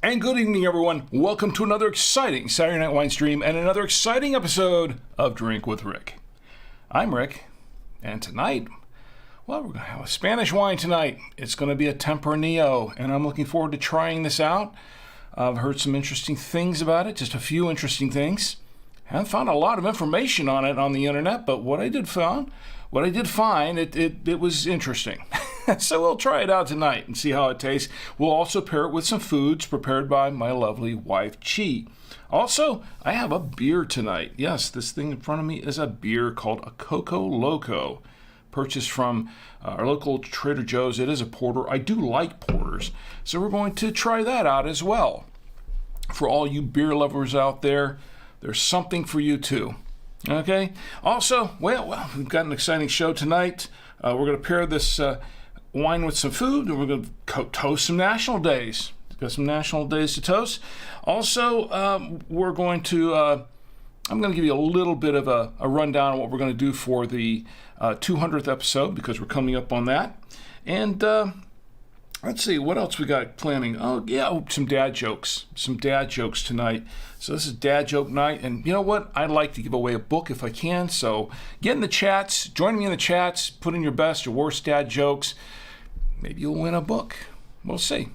And good evening, everyone. Welcome to another exciting Saturday Night Winestream and another exciting episode of Drink with Rick. I'm Rick, and tonight, well, we're going to have a Spanish wine tonight. It's going to be a Tempranillo, and I'm looking forward to trying this out. I've heard some interesting things about it, just a few interesting things. I haven't found a lot of information on it on the internet, but what I did find, it was interesting. So we'll try it out tonight and see how it tastes. We'll also pair it with some foods prepared by my lovely wife, Chi. Also, I have a beer tonight. Yes, this thing in front of me is a beer called a Coco Loco, purchased from our local Trader Joe's. It is a porter. I do like porters, so we're going to try that out as well. For all you beer lovers out there, there's something for you too. Okay? Also, well, we've got an exciting show tonight. We're going to pair this wine with some food, and we're going to toast some national days. We've got some national days to toast. Also, we're going to, I'm going to give you a little bit of a rundown on what we're going to do for the 200th episode, because we're coming up on that. And let's see, what else we got planning? Some dad jokes. Some dad jokes tonight. So this is dad joke night, and you know what? I'd like to give away a book if I can, so get in the chats, join me in the chats, put in your best or worst dad jokes. Maybe you'll win a book. We'll see.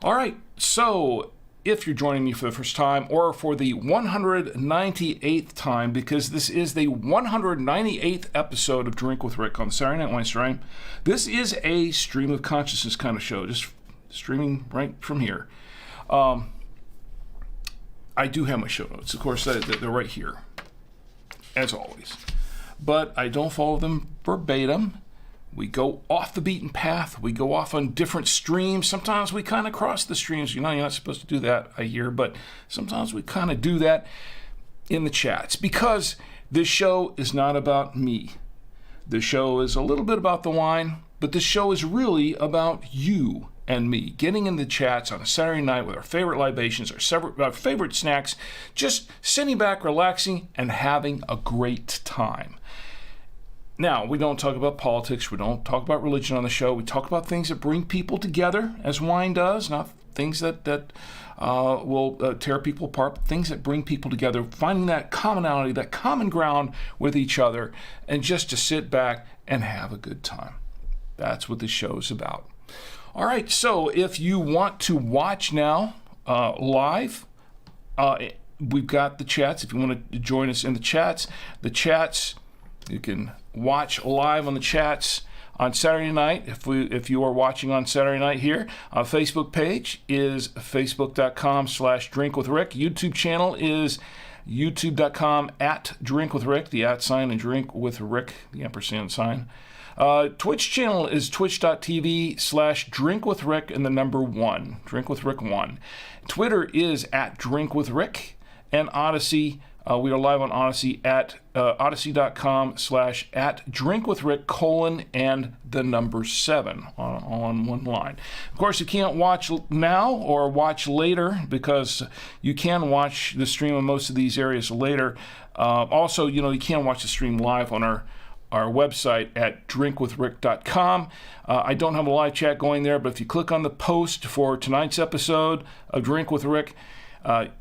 All right, so if you're joining me for the first time or for the 198th time, because this is the 198th episode of Drink with Rick on the Saturday Night Winestream, this is a stream of consciousness kind of show, just streaming right from here. I do have my show notes. Of course, they're right here, as always. But I don't follow them verbatim. We go off the beaten path. We go off on different streams. Sometimes we kind of cross the streams. You know, you're not supposed to do that, I hear, but sometimes we kind of do that in the chats, because this show is not about me. The show is a little bit about the wine, but this show is really about you and me, getting in the chats on a Saturday night with our favorite libations, our favorite snacks, just sitting back, relaxing, and having a great time. Now, we don't talk about politics, we don't talk about religion on the show, we talk about things that bring people together, as wine does, not things that will tear people apart, but things that bring people together, finding that commonality, that common ground with each other, and just to sit back and have a good time. That's what this show is about. All right, so if you want to watch now live, we've got the chats. If you want to join us in the chats, you can watch live on the chats on Saturday night. If you are watching on Saturday night here, our Facebook page is facebook.com/drinkwithrick. YouTube channel is youtube.com/drinkwithrick, the @ and drink with Rick, the ampersand sign. Twitch channel is twitch.tv/drinkwithrick and the number 1, drinkwithrick1. Twitter is @drinkwithrick, and Odyssey, we are live on Odyssey at odyssey.com/@drinkwithrick: and the number 7 on one line. Of course, you can't watch now or watch later, because you can watch the stream on most of these areas later. Also, you can watch the stream live on our website at drinkwithrick.com. I don't have a live chat going there, but if you click on the post for tonight's episode of Drink with Rick,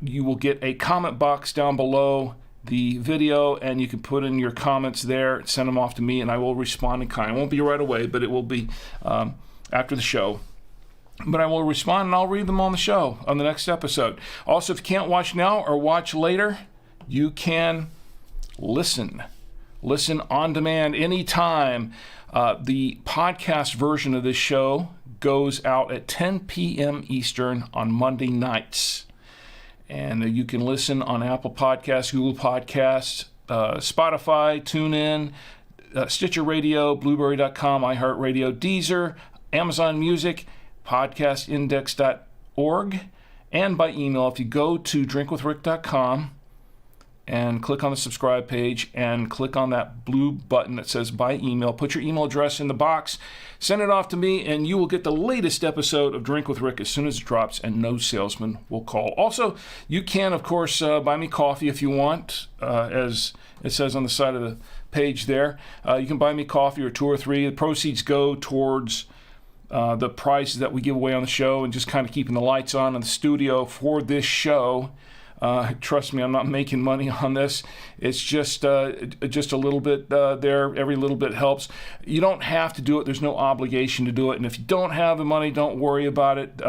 you will get a comment box down below the video, and you can put in your comments there, send them off to me, and I will respond in kind. It won't be right away, but it will be after the show. But I will respond, and I'll read them on the show on the next episode. Also, if you can't watch now or watch later, you can listen on demand anytime. The podcast version of this show goes out at 10 p.m. Eastern on Monday nights. And you can listen on Apple Podcasts, Google Podcasts, Spotify, TuneIn, Stitcher Radio, Blueberry.com, iHeartRadio, Deezer, Amazon Music, podcastindex.org, and by email. If you go to drinkwithrick.com and click on the subscribe page and click on that blue button that says by email, put your email address in the box, send it off to me, and you will get the latest episode of Drink with Rick as soon as it drops, and no salesman will call. Also, you can, of course, buy me coffee if you want, as it says on the side of the page there. You can buy me coffee or 2 or 3. The proceeds go towards the prizes that we give away on the show and just kind of keeping the lights on in the studio for this show. Trust me, I'm not making money on this. It's just a little bit there. Every little bit helps. You don't have to do it. There's no obligation to do it. And if you don't have the money, don't worry about it.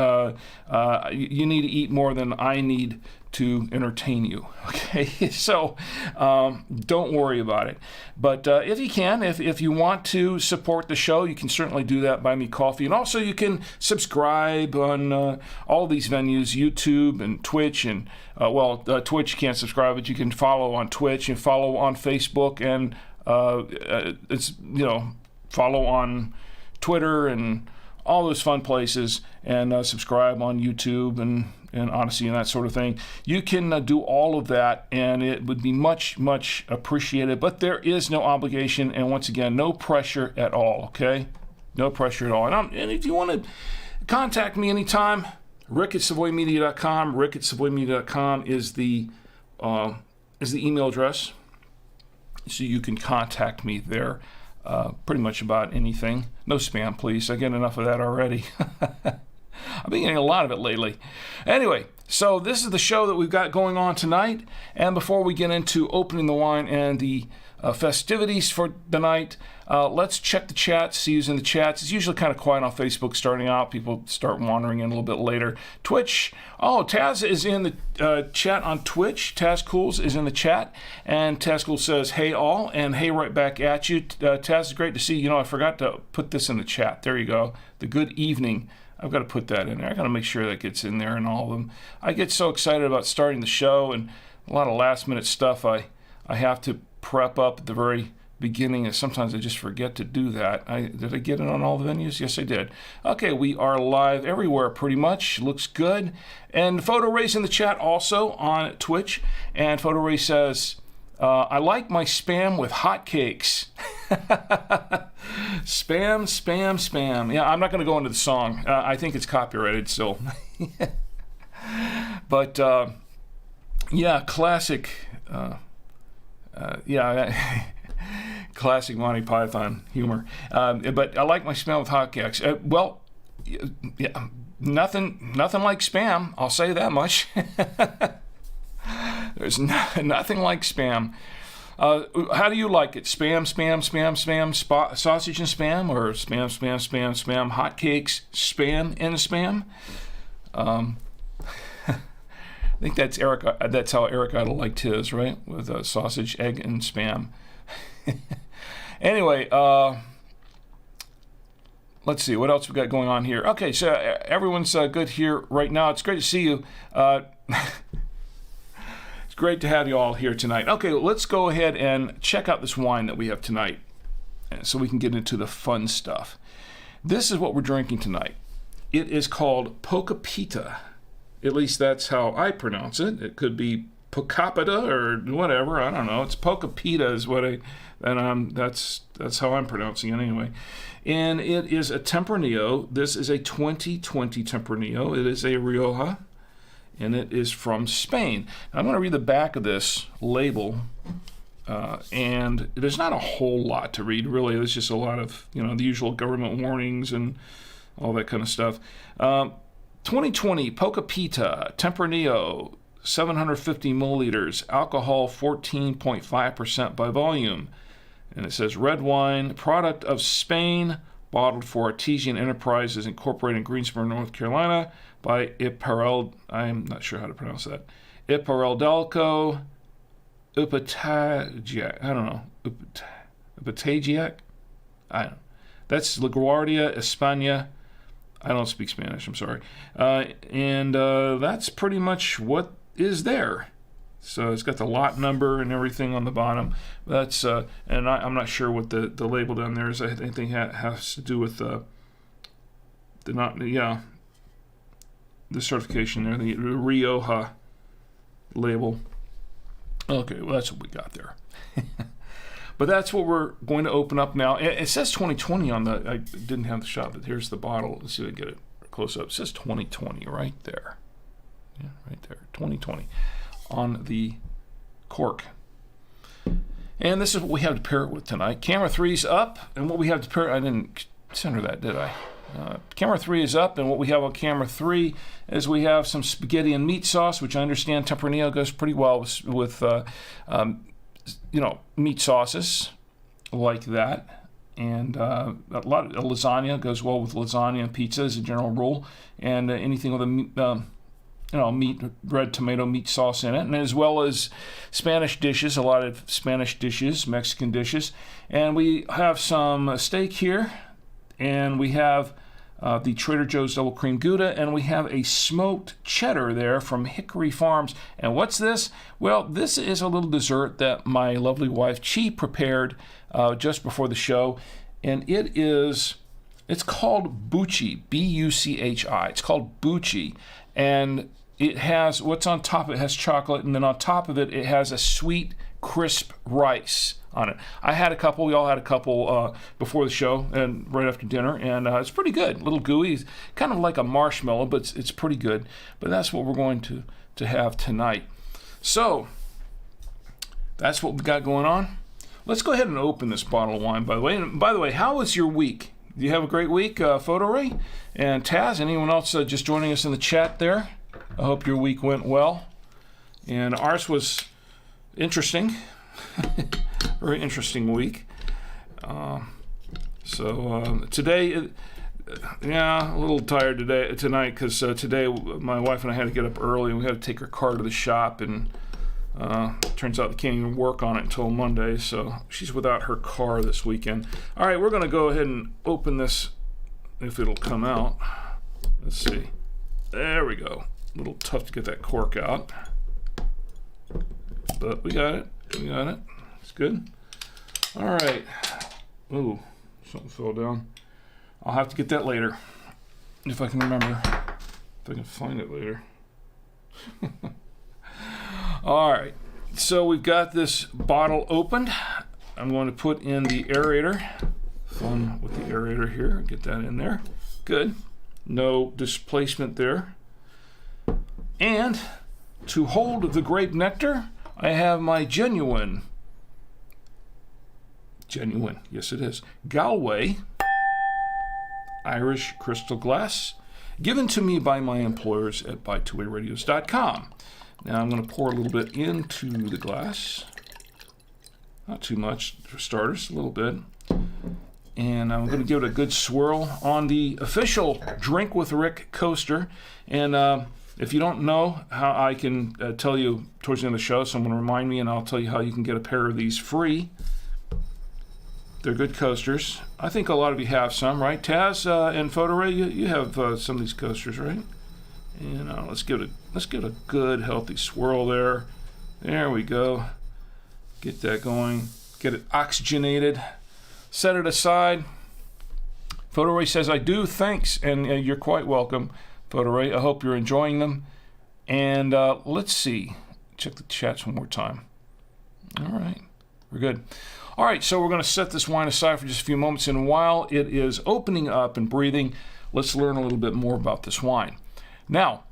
You need to eat more than I need to entertain you. Okay, so don't worry about it. But if you can, if you want to support the show, you can certainly do that. Buy me coffee, and also you can subscribe on all these venues: YouTube and Twitch, and Twitch you can't subscribe, but you can follow on Twitch and follow on Facebook, and follow on Twitter and all those fun places, and subscribe on YouTube and Odyssey and that sort of thing. You can do all of that, and it would be much, much appreciated. But there is no obligation, and once again, no pressure at all, okay? No pressure at all. And if you want to contact me anytime, rick@savoymedia.com. rick@savoymedia.com is the email address, so you can contact me there pretty much about anything. No spam, please. I get enough of that already. I've been getting a lot of it lately. Anyway, so this is the show that we've got going on tonight. And before we get into opening the wine and the festivities for the night, let's check the chat, see who's in the chats. It's usually kind of quiet on Facebook starting out. People start wandering in a little bit later. Twitch. Oh, Taz is in the chat on Twitch. Taz Cools is in the chat. And Taz Cools says, hey all, and hey right back at you. Taz, it's great to see you. I forgot to put this in the chat. There you go. The good evening. I've got to put that in there. I've got to make sure that gets in there and all of them. I get so excited about starting the show, and a lot of last-minute stuff I have to prep up at the very beginning, and sometimes I just forget to do that. Did I get it on all the venues? Yes, I did. Okay, we are live everywhere pretty much. Looks good. And Photo Ray's in the chat also on Twitch, and Photo Ray says, I like my spam with hotcakes. Spam, spam, spam. Yeah, I'm not going to go into the song. I think it's copyrighted still. But, classic. Classic Monty Python humor. But I like my spam with hotcakes. Nothing like spam. I'll say that much. There's nothing like spam. How do you like it? Spam, spam, spam, spam, sausage and spam, or spam, spam, spam, spam, hotcakes, spam and spam? I think that's Eric. That's how Eric Idle liked his, right? With sausage, egg, and spam. Anyway, let's see what else we got going on here. Okay, so everyone's good here right now. It's great to see you. It's great to have you all here tonight. Okay, let's go ahead and check out this wine that we have tonight so we can get into the fun stuff. This is what we're drinking tonight. It is called Pocapita. At least that's how I pronounce it. It could be Pocapita or whatever. I don't know. It's Pocapita is what that's how I'm pronouncing it anyway. And it is a Tempranillo. This is a 2020 Tempranillo. It is a Rioja, and it is from Spain. Now, I'm going to read the back of this label, and there's not a whole lot to read, really. There's just a lot of, the usual government warnings and all that kind of stuff. 2020 Pocapita Tempranillo, 750 milliliters, alcohol 14.5% by volume. And it says red wine, product of Spain, bottled for Artesian Enterprises Incorporated in Greensboro, North Carolina, by Iparel. I'm not sure how to pronounce that. Ipareldelco Upatagiac. I don't know. Upatagiac? I don't know. That's LaGuardia, España. I don't speak Spanish, I'm sorry. And that's pretty much what is there. So it's got the lot number and everything on the bottom. That's and I'm not sure what the label down there is. I think it has to do with the certification there, the Rioja label. Okay, well that's what we got there. But that's what we're going to open up now. It says 2020 on the. I didn't have the shot, but here's the bottle. Let's see if I can get it close up. It says 2020 right there. Yeah, right there. 2020 on the cork. And this is what we have to pair it with tonight. Camera 3's up, and what we have to pair. I didn't center that, did I? Camera 3 is up, and what we have on camera 3 is we have some spaghetti and meat sauce, which I understand Tempranillo goes pretty well with meat sauces like that. And a lot of lasagna goes well with lasagna and pizza as a general rule, and anything with a meat, red tomato meat sauce in it, and as well as Spanish dishes, a lot of Spanish dishes, Mexican dishes. And we have some steak here, and we have the Trader Joe's Double Cream Gouda, and we have a smoked cheddar there from Hickory Farms. And what's this? Well, this is a little dessert that my lovely wife Chi prepared just before the show, and it's called Bucci, B-U-C-H-I. It's called Bucci, and it has, what's on top of it has chocolate, and then on top of it, it has a sweet, crisp rice on it. I had a couple, we all had a couple before the show and right after dinner, and it's pretty good. A little gooey, kind of like a marshmallow, but it's pretty good. But that's what we're going to have tonight. So, that's what we got going on. Let's go ahead and open this bottle of wine, by the way. And by the way, how was your week? Do you have a great week, Photo Ray? And Taz, anyone else just joining us in the chat there? I hope your week went well. And ours was interesting. Very interesting week. Today, a little tired tonight because today my wife and I had to get up early and we had to take her car to the shop, and turns out they can't even work on it until Monday, so she's without her car this weekend. All right, we're going to go ahead and open this if it'll come out. Let's see. There we go. A little tough to get that cork out, but we got it. It's good. All right. Ooh, something fell down. I'll have to get that later if I can remember. If I can find it later. All right. So we've got this bottle opened. I'm going to put in the aerator. Fun with the aerator here. Get that in there. Good. No displacement there. And to hold the grape nectar, I have my genuine, yes it is, Galway Irish crystal glass, given to me by my employers at buy2wayradios.com. Now I'm going to pour a little bit into the glass. Not too much for starters, a little bit. And I'm going to give it a good swirl on the official Drink with Rick coaster. And if you don't know how I can tell you towards the end of the show, someone remind me and I'll tell you how you can get a pair of these free. They're good coasters. I think a lot of you have some, right? Taz and Photo Ray, you have some of these coasters, right? And let's give it a good healthy swirl there. There we go. Get that going. Get it oxygenated. Set it aside. Photo Ray says, I do, thanks, and you're quite welcome, Photo Ray. I hope you're enjoying them. And let's see. Check the chats one more time. All right. We're good. All right, so we're going to set this wine aside for just a few moments, and while it is opening up and breathing, let's learn a little bit more about this wine. Now,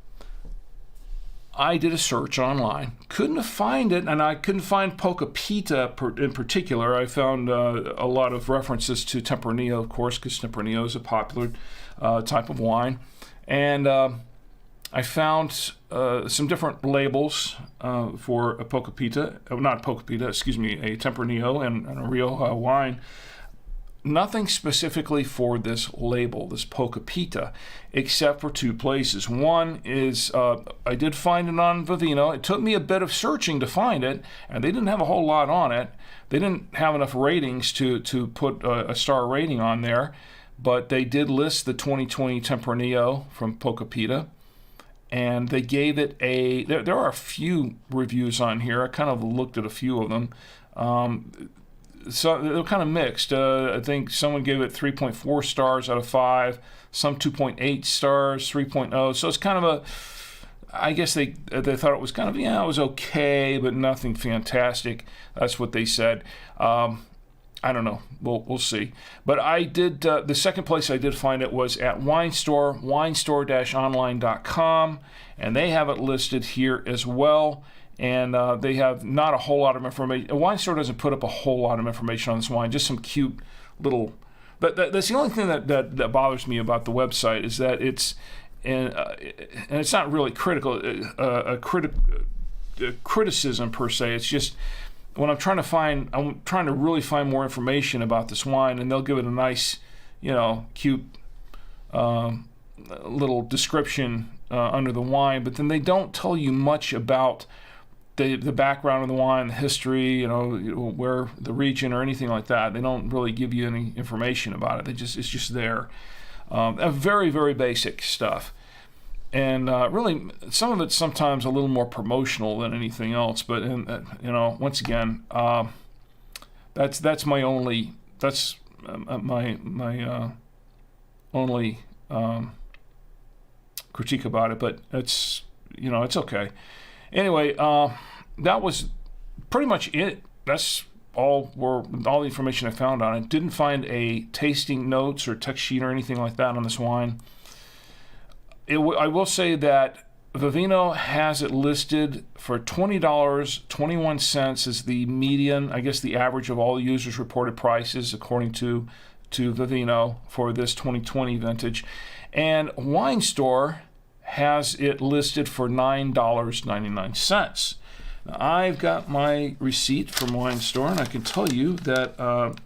I did a search online, couldn't find it, and I couldn't find Pocapita in particular. I found a lot of references to Tempranillo, of course, because Tempranillo is a popular type of wine. And I found some different labels for a Pocapita, not Pocapita, excuse me, a Tempranillo and a Rioja wine. Nothing specifically for this label, this Pocapita, except for two places. One is, I did find it on Vivino. It took me a bit of searching to find it, and they didn't have a whole lot on it. They didn't have enough ratings to put a star rating on there, but they did list the 2020 Tempranillo from Pocapita. and they gave it a. There are a few reviews on here. I kind of looked at a few of them. So they're kind of mixed. I think someone gave it 3.4 stars out of 5. Some 2.8 stars, 3.0. So it's kind of a. I guess they thought it was kind of, it was okay, but nothing fantastic. That's what they said. I don't know. We'll see. But I did, the second place I did find it was at Winestore, winestore-online.com, and they have it listed here as well. And they have not a whole lot of information. Winestore doesn't put up a whole lot of information on this wine, just some cute little. But that's the only thing that bothers me about the website is that it's, and it's not really critical, criticism per se. It's just when I'm trying to really find more information about this wine, and they'll give it a nice, cute little description under the wine, but then they don't tell you much about the background of the wine, the history, where the region or anything like that. They don't really give you any information about it. It's just there. Very, very basic stuff. And really, some of it's sometimes a little more promotional than anything else. But once again, that's my only only critique about it. But it's okay. Anyway, that was pretty much it. That's all the information I found on it. Didn't find a tasting notes or text sheet or anything like that on this wine. I will say that Vivino has it listed for $20.21 is the median, I guess the average of all users' reported prices according to Vivino for this 2020 vintage. And Winestore has it listed for $9.99. Now, I've got my receipt from Winestore, and I can tell you that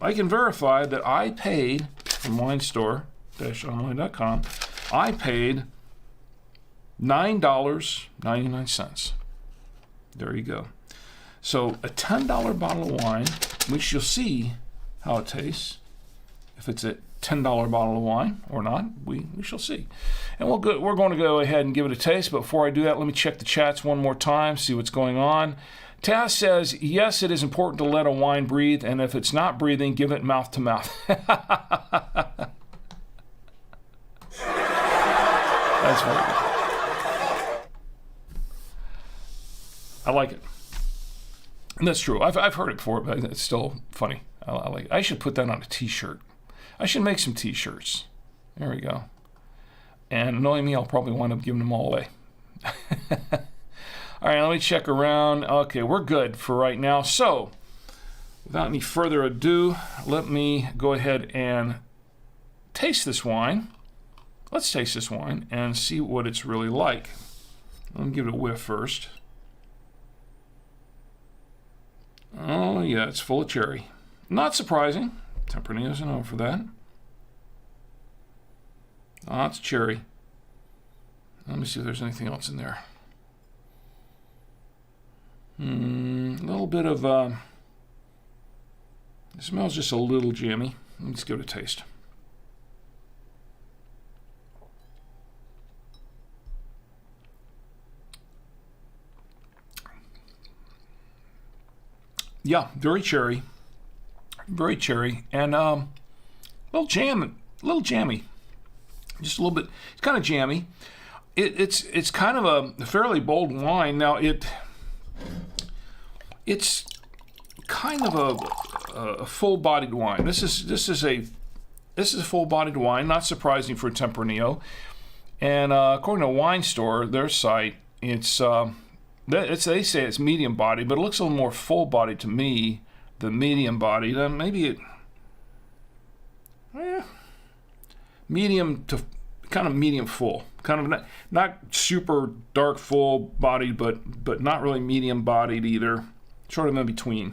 I can verify that I paid from Winestore-online.com, I paid $9.99. There you go. So a $10 bottle of wine, which you'll see how it tastes, if it's a $10 bottle of wine or not, we shall see. And we're going to go ahead and give it a taste, but before I do that, let me check the chats one more time, see what's going on. Taz says, yes, it is important to let a wine breathe, and if it's not breathing, give it mouth to mouth. That's very good. I like it. And that's true. I've heard it before, but it's still funny. I like it. I should put that on a t-shirt. I should make some t-shirts. There we go. And knowing me, I'll probably wind up giving them all away. All right, let me check around. Okay, we're good for right now. So, without any further ado, let me go ahead and taste this wine. Let's taste this wine and see what it's really like. Let me give it a whiff first. Oh, yeah, it's full of cherry. Not surprising. Tempranillo's known for that. Lots of cherry. Let me see if there's anything else in there. A little bit of, it smells just a little jammy. Let's give it a taste. Yeah, very cherry, and a little jammy, just a little bit. It's kind of jammy. It's kind of a fairly bold wine. Now it's kind of a full-bodied wine. This is a full-bodied wine. Not surprising for Tempranillo, and according to Winestore, their site, they say it's medium bodied, but it looks a little more full bodied to me than medium bodied. Maybe medium to kind of medium full, kind of not super dark full bodied, but not really medium bodied either, sort of in between.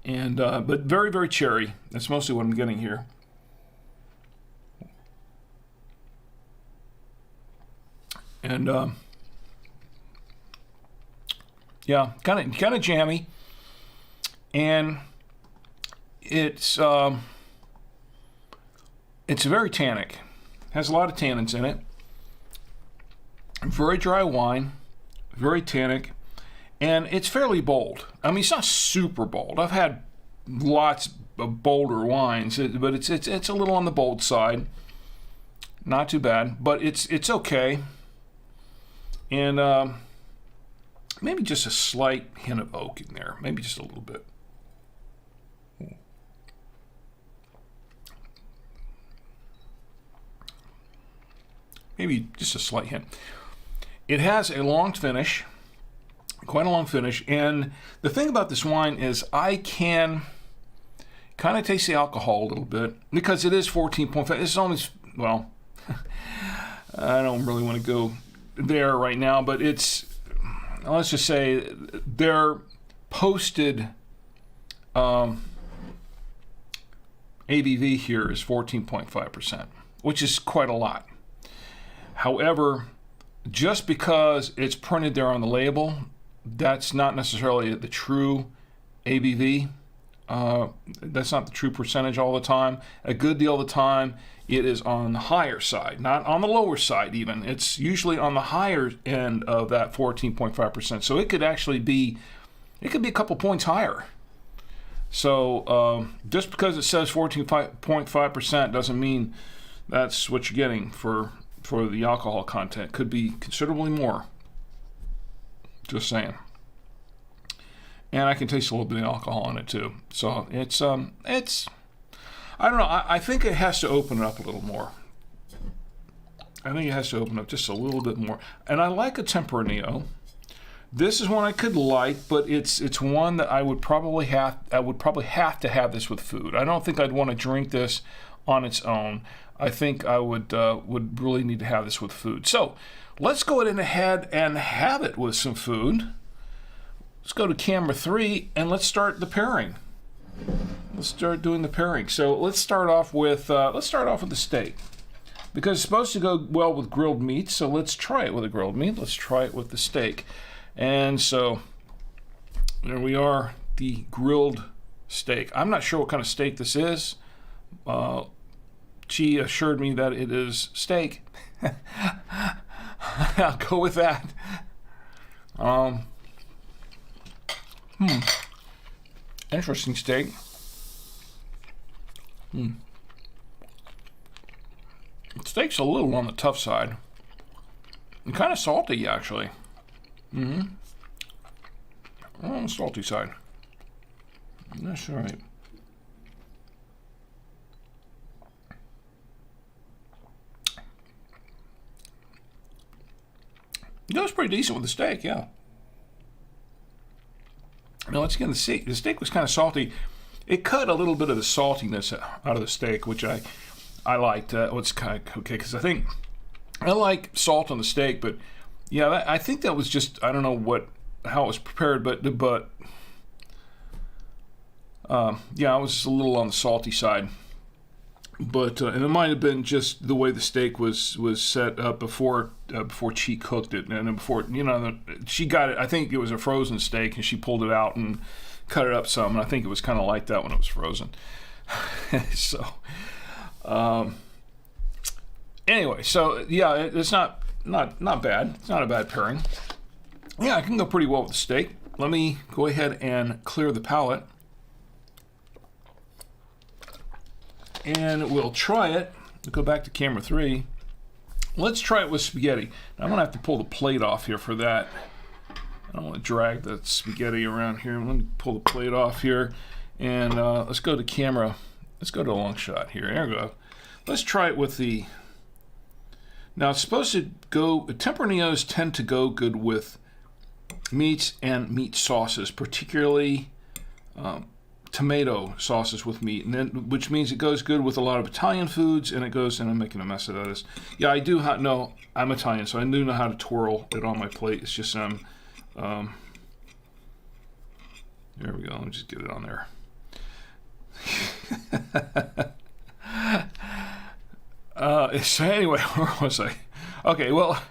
And but very, very cherry. That's mostly what I'm getting here. And yeah, kind of jammy, and it's very tannic. Has a lot of tannins in it, Very dry wine, very tannic, and it's fairly bold. I mean, it's not super bold. I've had lots of bolder wines, but it's a little on the bold side. Not too bad, but it's okay. And maybe just a slight hint of oak in there, maybe just a little bit. Maybe just a slight hint. It has a long finish, quite a long finish, and the thing about this wine is I can kind of taste the alcohol a little bit because it is 14.5. It's almost, well, I don't really want to go there right now, but it's, let's just say their posted ABV here is 14.5%, which is quite a lot. However, just because it's printed there on the label, that's not necessarily the true ABV. That's not the true percentage all the time. A good deal of the time, it is on the higher side, not on the lower side even. It's usually on the higher end of that 14.5%. So it could actually be, it could be a couple points higher. So just because it says 14.5% doesn't mean that's what you're getting for the alcohol content. Could be considerably more. Just saying. And I can taste a little bit of alcohol in it too. So it's I don't know. I think it has to open up a little more. I think it has to open up just a little bit more. And I like a Tempranillo. This is one I could like, but it's one that I would probably have to have this with food. I don't think I'd want to drink this on its own. I think I would really need to have this with food. So let's go ahead and have it with some food. Let's go to camera 3 and let's start the pairing. Let's start doing the pairing. So let's start off with the steak because it's supposed to go well with grilled meat. So let's try it with a grilled meat. Let's try it with the steak. And so there we are, the grilled steak. I'm not sure what kind of steak this is. She assured me that it is steak. I'll go with that. Interesting steak. Steak's a little on the tough side. And kind of salty, actually. On the salty side. That's all right. It goes pretty decent with the steak, yeah. Now let's get the steak. The steak was kind of salty. It cut a little bit of the saltiness out of the steak, which I liked. It's kind of okay because I like salt on the steak, but yeah, I think that was just, I don't know how it was prepared, but yeah, I was just a little on the salty side. But and it might have been just the way the steak was set up before she cooked it, and then before she got it. I think it was a frozen steak, and she pulled it out and cut it up some. And I think it was kind of like that when it was frozen. So anyway, so yeah, it's not bad. It's not a bad pairing. Yeah, it can go pretty well with the steak. Let me go ahead and clear the palate. And we'll try it. We'll go back to camera 3. Let's try it with spaghetti. Now, I'm going to have to pull the plate off here for that. I don't want to drag the spaghetti around here. Let me pull the plate off here. And let's go to camera. Let's go to a long shot here. There we go. Let's try it with the... Now, it's supposed to go... Tempranillos tend to go good with meats and meat sauces, particularly... tomato sauces with meat, and then which means it goes good with a lot of Italian foods, and it goes, and I'm making a mess of this. Yeah, I do know, I'm Italian, so I do know how to twirl it on my plate. It's just there we go. Let me just get it on there. So anyway, where was I? Okay, well,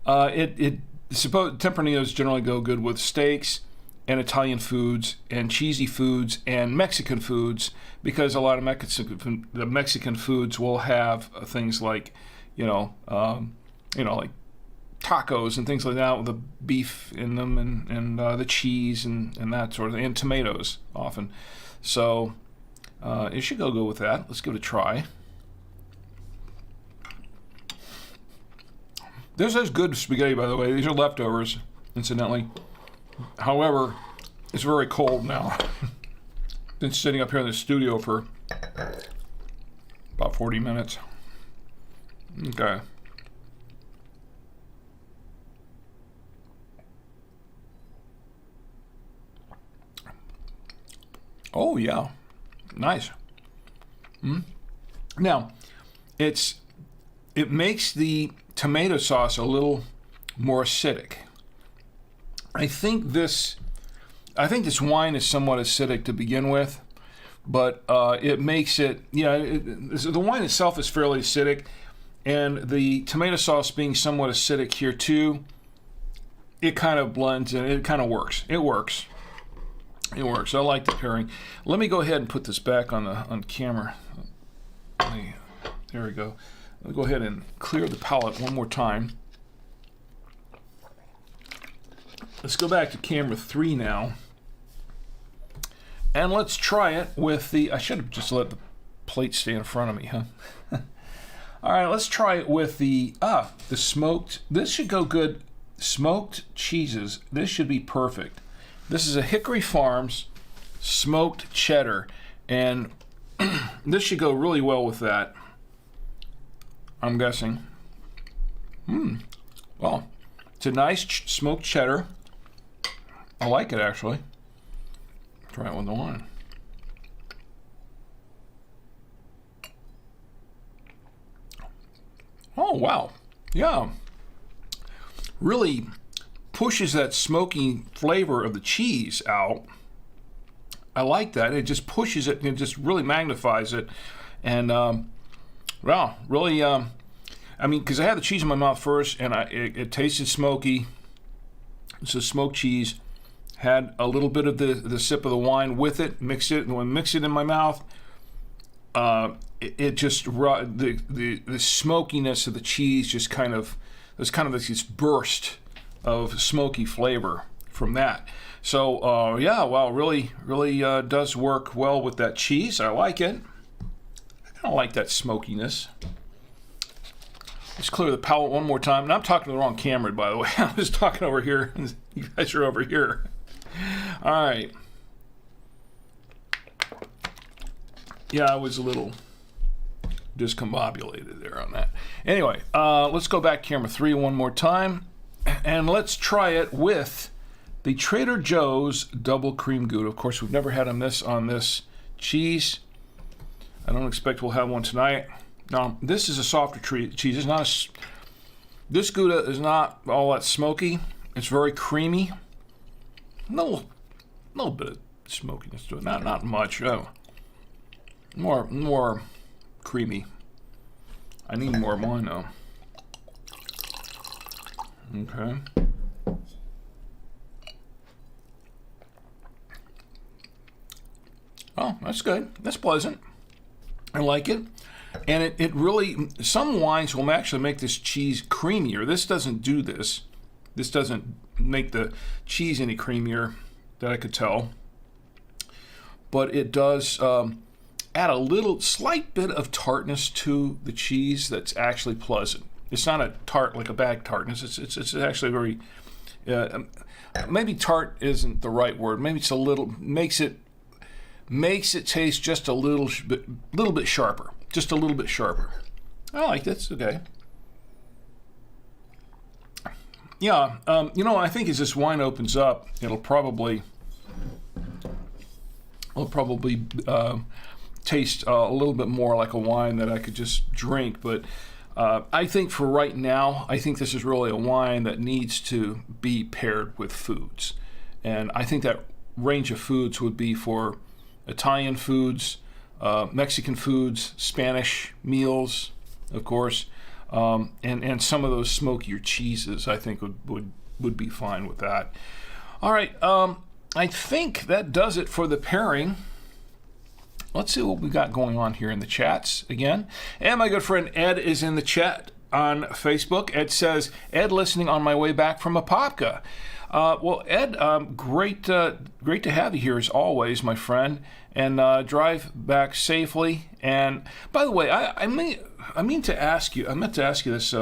Tempranillos generally go good with steaks and Italian foods and cheesy foods and Mexican foods, because a lot of Mexican foods will have things like, like tacos and things like that with the beef in them and the cheese and that sort of thing, and tomatoes often. So it should go with that. Let's give it a try. This is good spaghetti, by the way. These are leftovers, incidentally. However, it's very cold now. Been sitting up here in the studio for about 40 minutes. Okay. Oh yeah, nice. Now, it makes the tomato sauce a little more acidic. I think this wine is somewhat acidic to begin with, but it makes it, the wine itself is fairly acidic, and the tomato sauce being somewhat acidic here too, it kind of blends and it kind of works. It works. I like the pairing. Let me go ahead and put this back on camera. There we go. Let me go ahead and clear the palette one more time. Let's go back to camera 3 now. And let's try it with the... I should have just let the plate stay in front of me, huh? All right, let's try it with the smoked... This should go good. Smoked cheeses. This should be perfect. This is a Hickory Farms smoked cheddar, and this should go really well with that, I'm guessing. Well, it's a nice smoked cheddar. I like it, actually. Try it with the wine. Oh, wow. Yeah. Really pushes that smoky flavor of the cheese out. I like that. It just pushes it and it just really magnifies it. And, well, really, I mean, because I had the cheese in my mouth first and it tasted smoky. It's a smoked cheese. Had a little bit of the sip of the wine with it, mixed it, and when I mixed it in my mouth, it just, the smokiness of the cheese just kind of, there's kind of this burst of smoky flavor from that. So yeah, well, really does work well with that cheese. I like it. I kind of like that smokiness. Let's clear the palette one more time. And I'm talking to the wrong camera, by the way. I was talking over here, and you guys are over here. All right. Yeah, I was a little discombobulated there on that. Anyway, let's go back camera 3 one more time. And let's try it with the Trader Joe's Double Cream Gouda. Of course, we've never had on this cheese. I don't expect we'll have one tonight. Now, this is a softer cheese. It's not this Gouda is not all that smoky. It's very creamy. Little bit of smokiness to it. Not much. Oh, more creamy. I need more wine though. Okay. Oh, that's good. That's pleasant. I like it. And it really, some wines will actually make this cheese creamier. This doesn't do this. This doesn't make the cheese any creamier that I could tell. But it does add a slight bit of tartness to the cheese that's actually pleasant. It's not a tart like a bag tartness. It's actually very, maybe tart isn't the right word. Maybe it's a little, makes it taste just a little bit sharper. Just a little bit sharper. I like this. Okay. Yeah. I think as this wine opens up, it'll probably taste a little bit more like a wine that I could just drink. But I think for right now, I think this is really a wine that needs to be paired with foods. And I think that range of foods would be for Italian foods, Mexican foods, Spanish meals, of course, and some of those smokier cheeses, I think would be fine with that. All right, I think that does it for the pairing. Let's see what we got going on here in the chats again. And my good friend Ed is in the chat. on Facebook. Ed says, Ed, listening on my way back from Apopka. Well, Ed, great to have you here as always, my friend, and drive back safely. And by the way, I meant to ask you this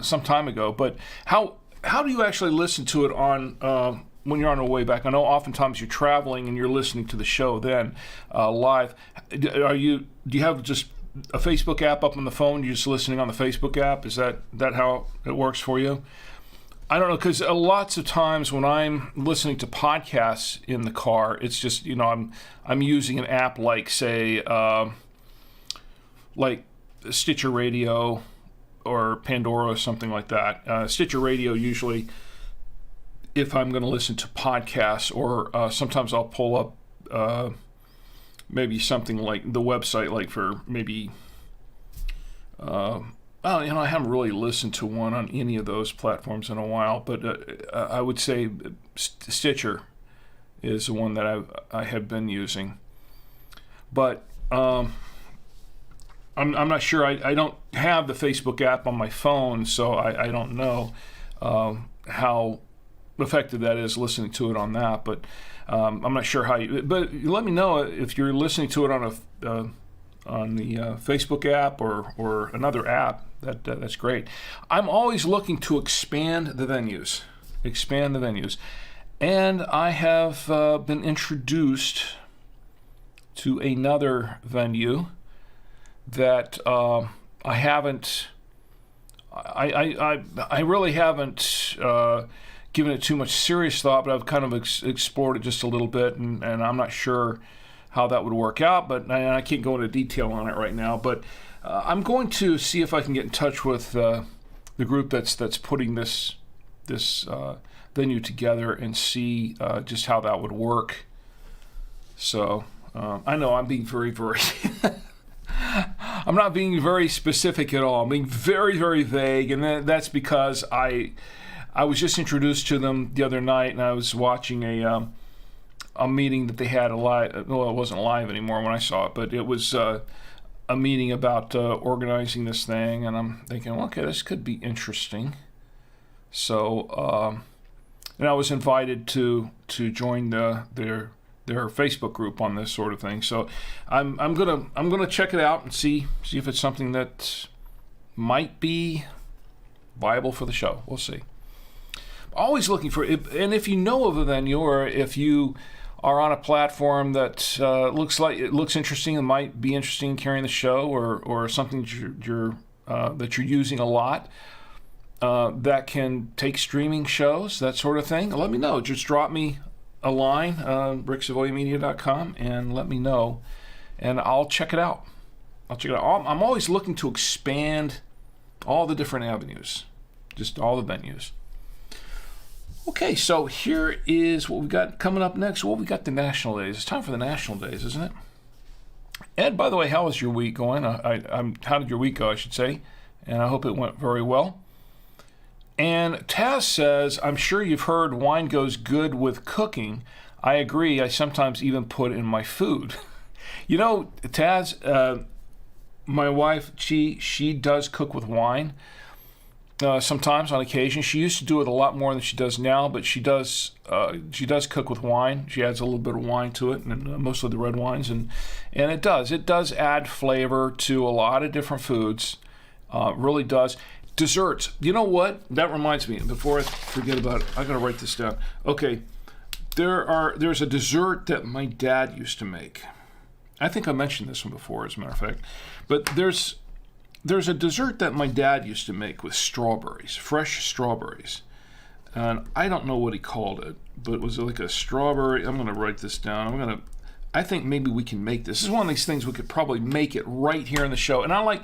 some time ago, but how do you actually listen to it on when you're on the way back? I know oftentimes you're traveling and you're listening to the show then live. Do you have just a Facebook app up on the phone? You're just listening on the Facebook app? Is that how it works for you? I don't know, because lots of times when I'm listening to podcasts in the car, it's just, I'm using an app like, say, like Stitcher Radio or Pandora or something like that. Stitcher Radio usually, if I'm going to listen to podcasts, or sometimes I'll pull up maybe something like the website, like for maybe... I haven't really listened to one on any of those platforms in a while, but I would say Stitcher is the one that I have been using. But I'm not sure. I don't have the Facebook app on my phone, so I don't know how effective that is listening to it on that. But I'm not sure how you. But let me know if you're listening to it on the Facebook app or another app. That's great. I'm always looking to expand the venues, and I have been introduced to another venue that I haven't. I really haven't given it too much serious thought, but I've kind of explored it just a little bit, and I'm not sure how that would work out, but I can't go into detail on it right now. But I'm going to see if I can get in touch with the group that's putting this venue together and see just how that would work. So I know I'm being very, very I'm not being very specific at all. I'm being very, very vague, and that's because I was just introduced to them the other night, and I was watching a meeting that they had live. Well, it wasn't live anymore when I saw it, but it was a meeting about organizing this thing, and I'm thinking, well, okay, this could be interesting. So, and I was invited to join their Facebook group on this sort of thing. So, I'm gonna check it out and see if it's something that might be viable for the show. We'll see. Always looking for, and if you know of a venue, or if you are on a platform that looks interesting and might be interesting in carrying the show, or something that you're using a lot that can take streaming shows, that sort of thing, let me know. Just drop me a line, ricksavoyamedia.com, and let me know, and I'll check it out. I'm always looking to expand all the different avenues, just all the venues. Okay, so here is what we've got coming up next. Well, we got the National Days. It's time for the National Days, isn't it? Ed, by the way, how was your week going? How did your week go, I should say? And I hope it went very well. And Taz says, I'm sure you've heard wine goes good with cooking. I agree. I sometimes even put it in my food. You know, Taz, my wife, she does cook with wine. Sometimes, on occasion. She used to do it a lot more than she does now, but she does cook with wine. She adds a little bit of wine to it, and mostly the red wines, and it does add flavor to a lot of different foods. Really does. Desserts. You know what? That reminds me. Before I forget about it, I gotta write this down. Okay, there's a dessert that my dad used to make. I think I mentioned this one before, as a matter of fact, but there's a dessert that my dad used to make with strawberries, fresh strawberries. And I don't know what he called it, but it was like a strawberry. I'm going to write this down. I think maybe we can make this. This is one of these things we could probably make it right here in the show. And I like,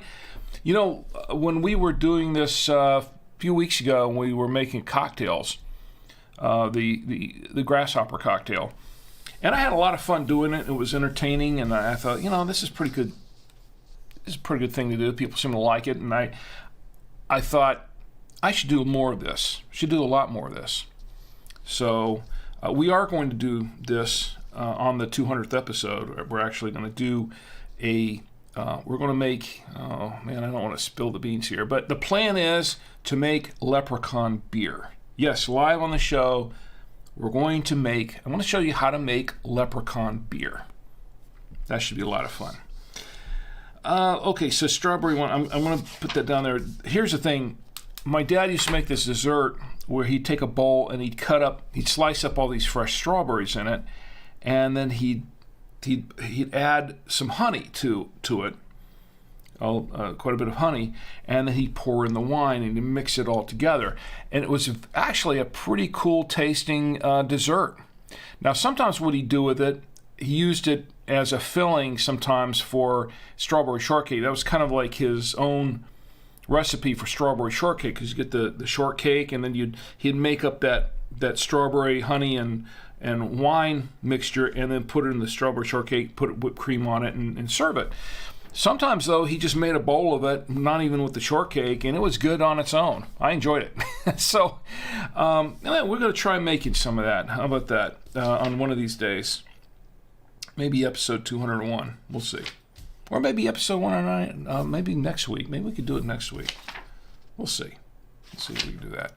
when we were doing this a few weeks ago, when we were making cocktails, the grasshopper cocktail. And I had a lot of fun doing it. It was entertaining, and I thought, this is pretty good. It's a pretty good thing to do. People seem to like it, and I thought I should do more of this. Should do a lot more of this. So we are going to do this on the 200th episode. We're actually going to do a we're going to make, oh man, I don't want to spill the beans here, but the plan is to make leprechaun beer. Yes, live on the show, I want to show you how to make leprechaun beer. That should be a lot of fun. Okay, so strawberry one, I'm going to put that down there. Here's the thing. My dad used to make this dessert where he'd take a bowl and he'd slice up all these fresh strawberries in it, and then he'd add some honey to it, quite a bit of honey, and then he'd pour in the wine and he'd mix it all together. And it was actually a pretty cool tasting dessert. Now, sometimes what he'd do with it, he used it as a filling sometimes for strawberry shortcake. That was kind of like his own recipe for strawberry shortcake, because you get the shortcake, and then he'd make up that strawberry, honey, and wine mixture, and then put it in the strawberry shortcake, put whipped cream on it, and serve it. Sometimes, though, he just made a bowl of it, not even with the shortcake, and it was good on its own. I enjoyed it. So we're going to try making some of that. How about that on one of these days? Maybe episode 201. We'll see. Or maybe episode 109, maybe next week. Maybe we could do it next week. We'll see. Let's see if we can do that.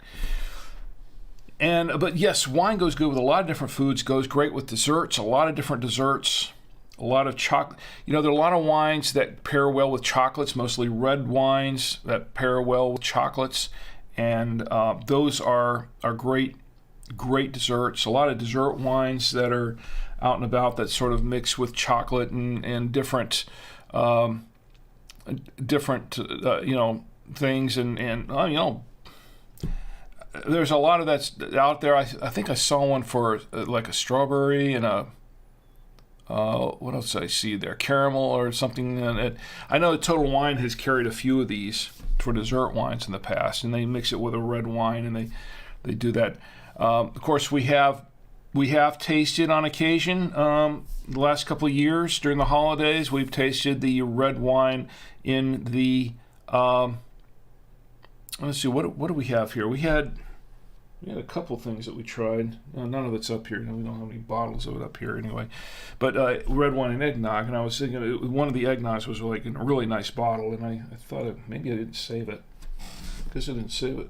But yes, wine goes good with a lot of different foods, goes great with desserts, a lot of different desserts, a lot of chocolate. There are a lot of wines that pair well with chocolates, mostly red wines that pair well with chocolates. And those are great desserts. A lot of dessert wines that are out and about that sort of mix with chocolate and different things, and there's a lot of that's out there. I think I saw one for like a strawberry and a what else did I see there? Caramel or something. And I know Total Wine has carried a few of these for dessert wines in the past, and they mix it with a red wine, and they do that. Of course, we have tasted on occasion the last couple of years during the holidays. We've tasted the red wine in the. Let's see, what do we have here? We had a couple things that we tried. None of it's up here. We don't have any bottles of it up here anyway. But red wine and eggnog, and I was thinking one of the eggnogs was like in a really nice bottle, and I thought maybe I didn't save it. Guess I didn't save it.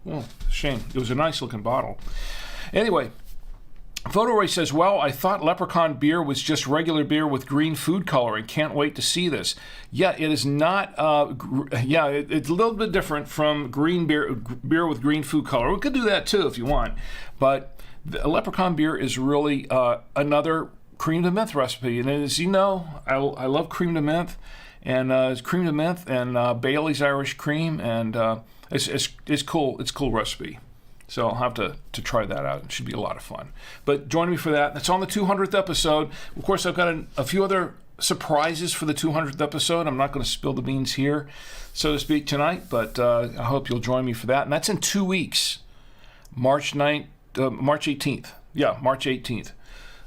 Well, shame. It was a nice looking bottle. Anyway. PhotoRay says, well, I thought leprechaun beer was just regular beer with green food coloring. Can't wait to see this. Yeah, it is not, it's a little bit different from green beer with green food color. We could do that too if you want. But the leprechaun beer is really another cream de menthe recipe. And as you know, I love cream de menthe. And it's cream de menthe and Bailey's Irish cream. And it's cool. It's a cool recipe. So I'll have to try that out. It should be a lot of fun. But join me for that. It's on the 200th episode. Of course, I've got a few other surprises for the 200th episode. I'm not going to spill the beans here, so to speak, tonight. But I hope you'll join me for that. And that's in 2 weeks, March 18th. Yeah, March 18th.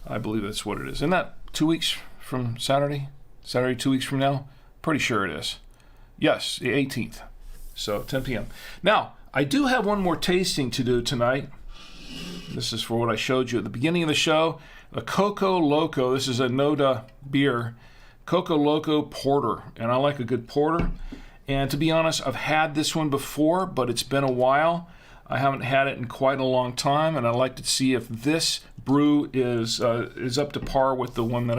I believe that's what it is. Isn't that 2 weeks from Saturday? Saturday, 2 weeks from now? Pretty sure it is. Yes, the 18th. So 10 p.m. Now, I do have one more tasting to do tonight. This is for what I showed you at the beginning of the show. A Coco Loco. This is a Noda beer. Coco Loco Porter. And I like a good porter. And to be honest, I've had this one before, but it's been a while. I haven't had it in quite a long time, and I'd like to see if this brew is up to par with the one that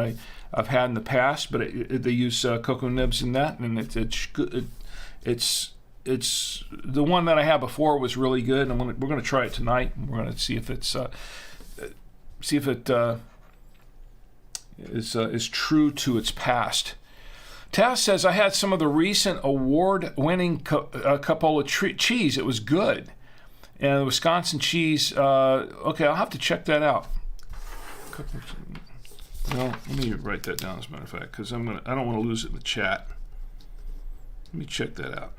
I've had in the past. But they use cocoa nibs in that, and it's good. It's the one that I had before was really good, and we're going to try it tonight. We're going to see if it is true to its past. Taz says, I had some of the recent award-winning Capola cheese. It was good. And the Wisconsin cheese, okay, I'll have to check that out. Well, let me write that down as a matter of fact, because I don't want to lose it in the chat. Let me check that out.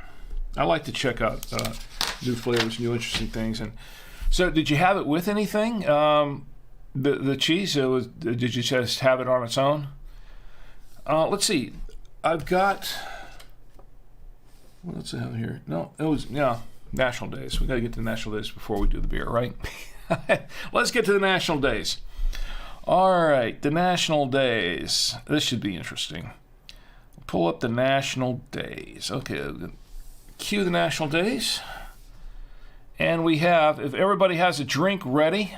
I like to check out new flavors, new interesting things. And so, did you have it with anything? The cheese? Did you just have it on its own? Let's see. I've got. What else I have here? No, it was National Days. We got to get to the National Days before we do the beer, right? Let's get to the National Days. All right, the National Days. This should be interesting. pull up the national days. Okay, cue the national days. And we have, if everybody has a drink ready,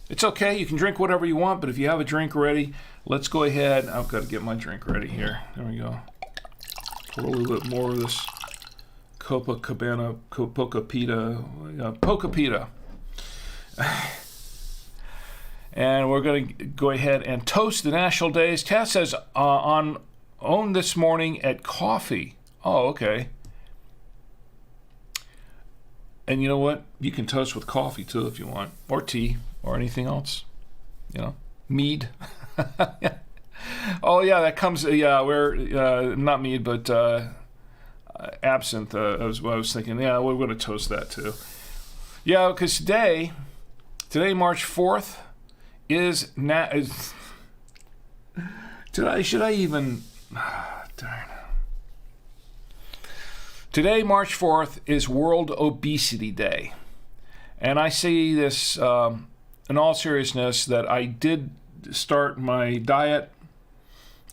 it's okay. You can drink whatever you want, but if you have a drink ready, let's go ahead. I've got to get my drink ready here. There we go. Pour a little bit more of this Pocapita. And we're going to go ahead and toast the national days. Tess says owned this morning at coffee. Oh, okay. And you know what? You can toast with coffee too if you want, or tea, or anything else. You know, mead. Oh yeah, that comes. Yeah, we're not mead, but absinthe. Was what I was thinking. Yeah, we're going to toast that too. Yeah, because today, March 4th, is today. Should I even? Darn. Today, March 4th, is World Obesity Day. And I say this in all seriousness that I did start my diet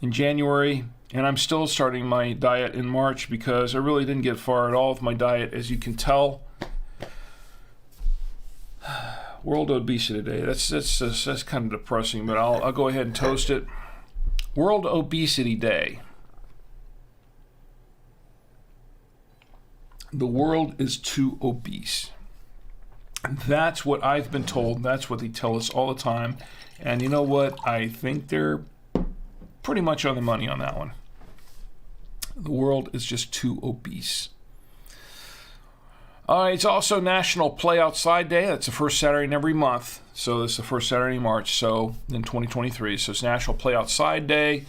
in January, and I'm still starting my diet in March because I really didn't get far at all with my diet, as you can tell. World Obesity Day. That's kind of depressing, but I'll go ahead and toast it. World Obesity Day. The world is too obese. That's what I've been told. That's what they tell us all the time. And you know what? I think they're pretty much on the money on that one. The world is just too obese. It's also National Play Outside Day. That's the first Saturday in every month. So this is the first Saturday in March, so in 2023. So it's National Play Outside Day.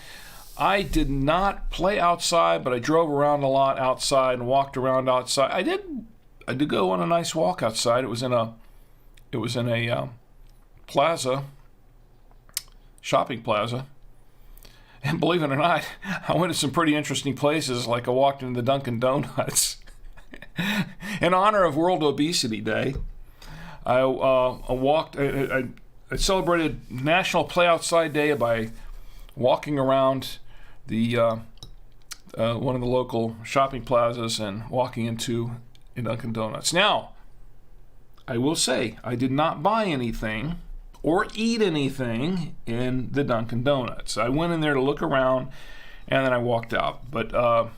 I did not play outside, but I drove around a lot outside and walked around outside. I did go on a nice walk outside. It was in a plaza, shopping plaza. And believe it or not, I went to some pretty interesting places. Like I walked into the Dunkin' Donuts in honor of World Obesity Day. I celebrated National Play Outside Day by walking around the one of the local shopping plazas and walking into a Dunkin' Donuts. Now, I will say I did not buy anything or eat anything in the Dunkin' Donuts. I went in there to look around and then I walked out. But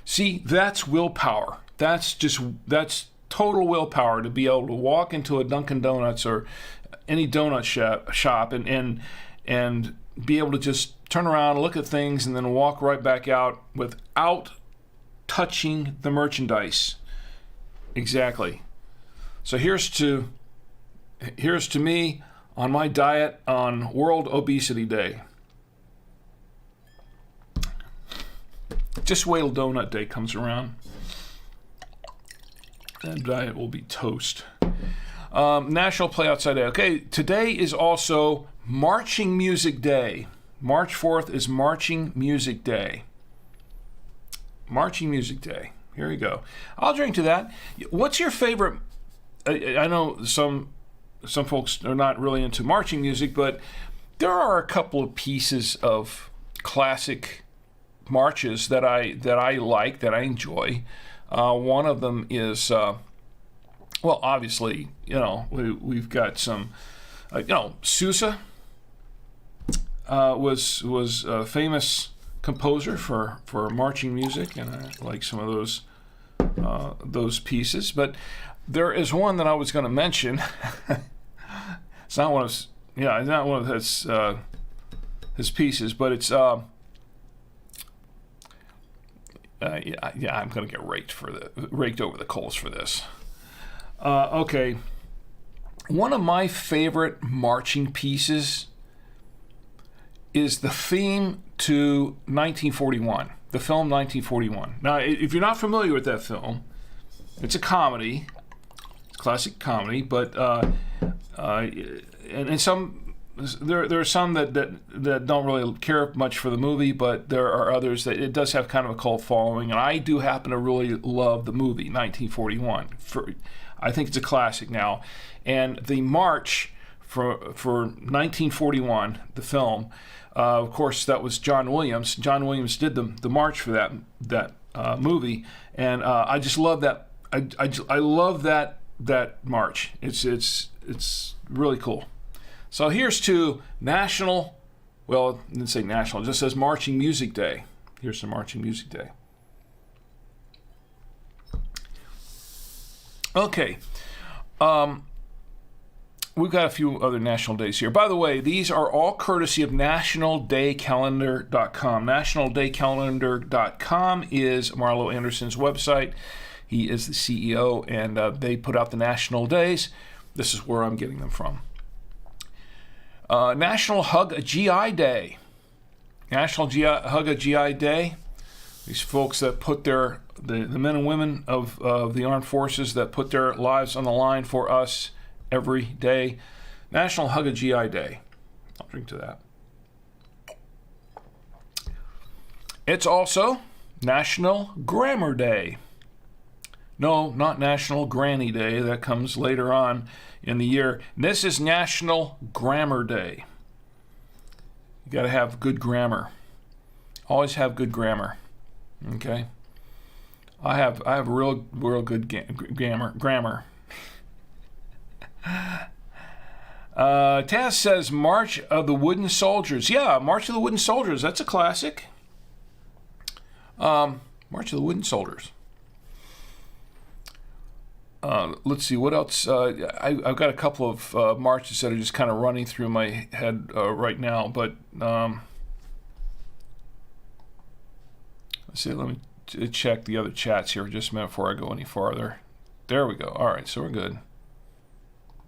see, that's willpower. That's total willpower to be able to walk into a Dunkin' Donuts or any donut shop and be able to just turn around, look at things, and then walk right back out without touching the merchandise. Exactly. So here's to me on my diet on World Obesity Day. Just wait till Donut Day comes around. That diet will be toast. National Play Outside Day. Okay, today is also Marching Music Day. March 4th is Marching Music Day. Marching Music Day. Here we go. I'll drink to that. What's your favorite? I know some folks are not really into marching music, but there are a couple of pieces of classic marches that I like, that I enjoy. One of them is, well, obviously, we've got some, Sousa was a famous composer for marching music, and I like some of those pieces. But there is one that I was going to mention. It's not one of his pieces, but it's I'm going to get raked over the coals for this. Okay, one of my favorite marching pieces is the theme to 1941, the film 1941. Now, if you're not familiar with that film, it's a comedy, it's a classic comedy, but and some there are some that don't really care much for the movie, but there are others that it does have kind of a cult following, and I do happen to really love the movie 1941. I think it's a classic now, and the march for 1941, the film, Of course, that was John Williams. John Williams did the march for that movie, and I just love that. I love that march. It's really cool. So here's to National. Well, it didn't say national. It just says Marching Music Day. Here's some Marching Music Day. Okay. We've got a few other national days here. By the way, these are all courtesy of nationaldaycalendar.com. Nationaldaycalendar.com is Marlo Anderson's website. He is the CEO, and they put out the national days. This is where I'm getting them from. National Hug a GI Day. National Hug a GI Day. These folks that put the men and women of the armed forces that put their lives on the line for us every day. National Hug a GI Day. I'll drink to that. It's also National Grammar Day. No, not National Granny Day. That comes later on in the year. This is National Grammar Day. You got to have good grammar. Always have good grammar. Okay? I have real good grammar. Taz says March of the Wooden Soldiers. Yeah, March of the Wooden Soldiers. That's a classic. March of the Wooden Soldiers. Let's see, what else? I've got a couple of marches that are just kind of running through my head right now, but let's see, let me check the other chats here just a minute before I go any farther. There we go. All right, so we're good.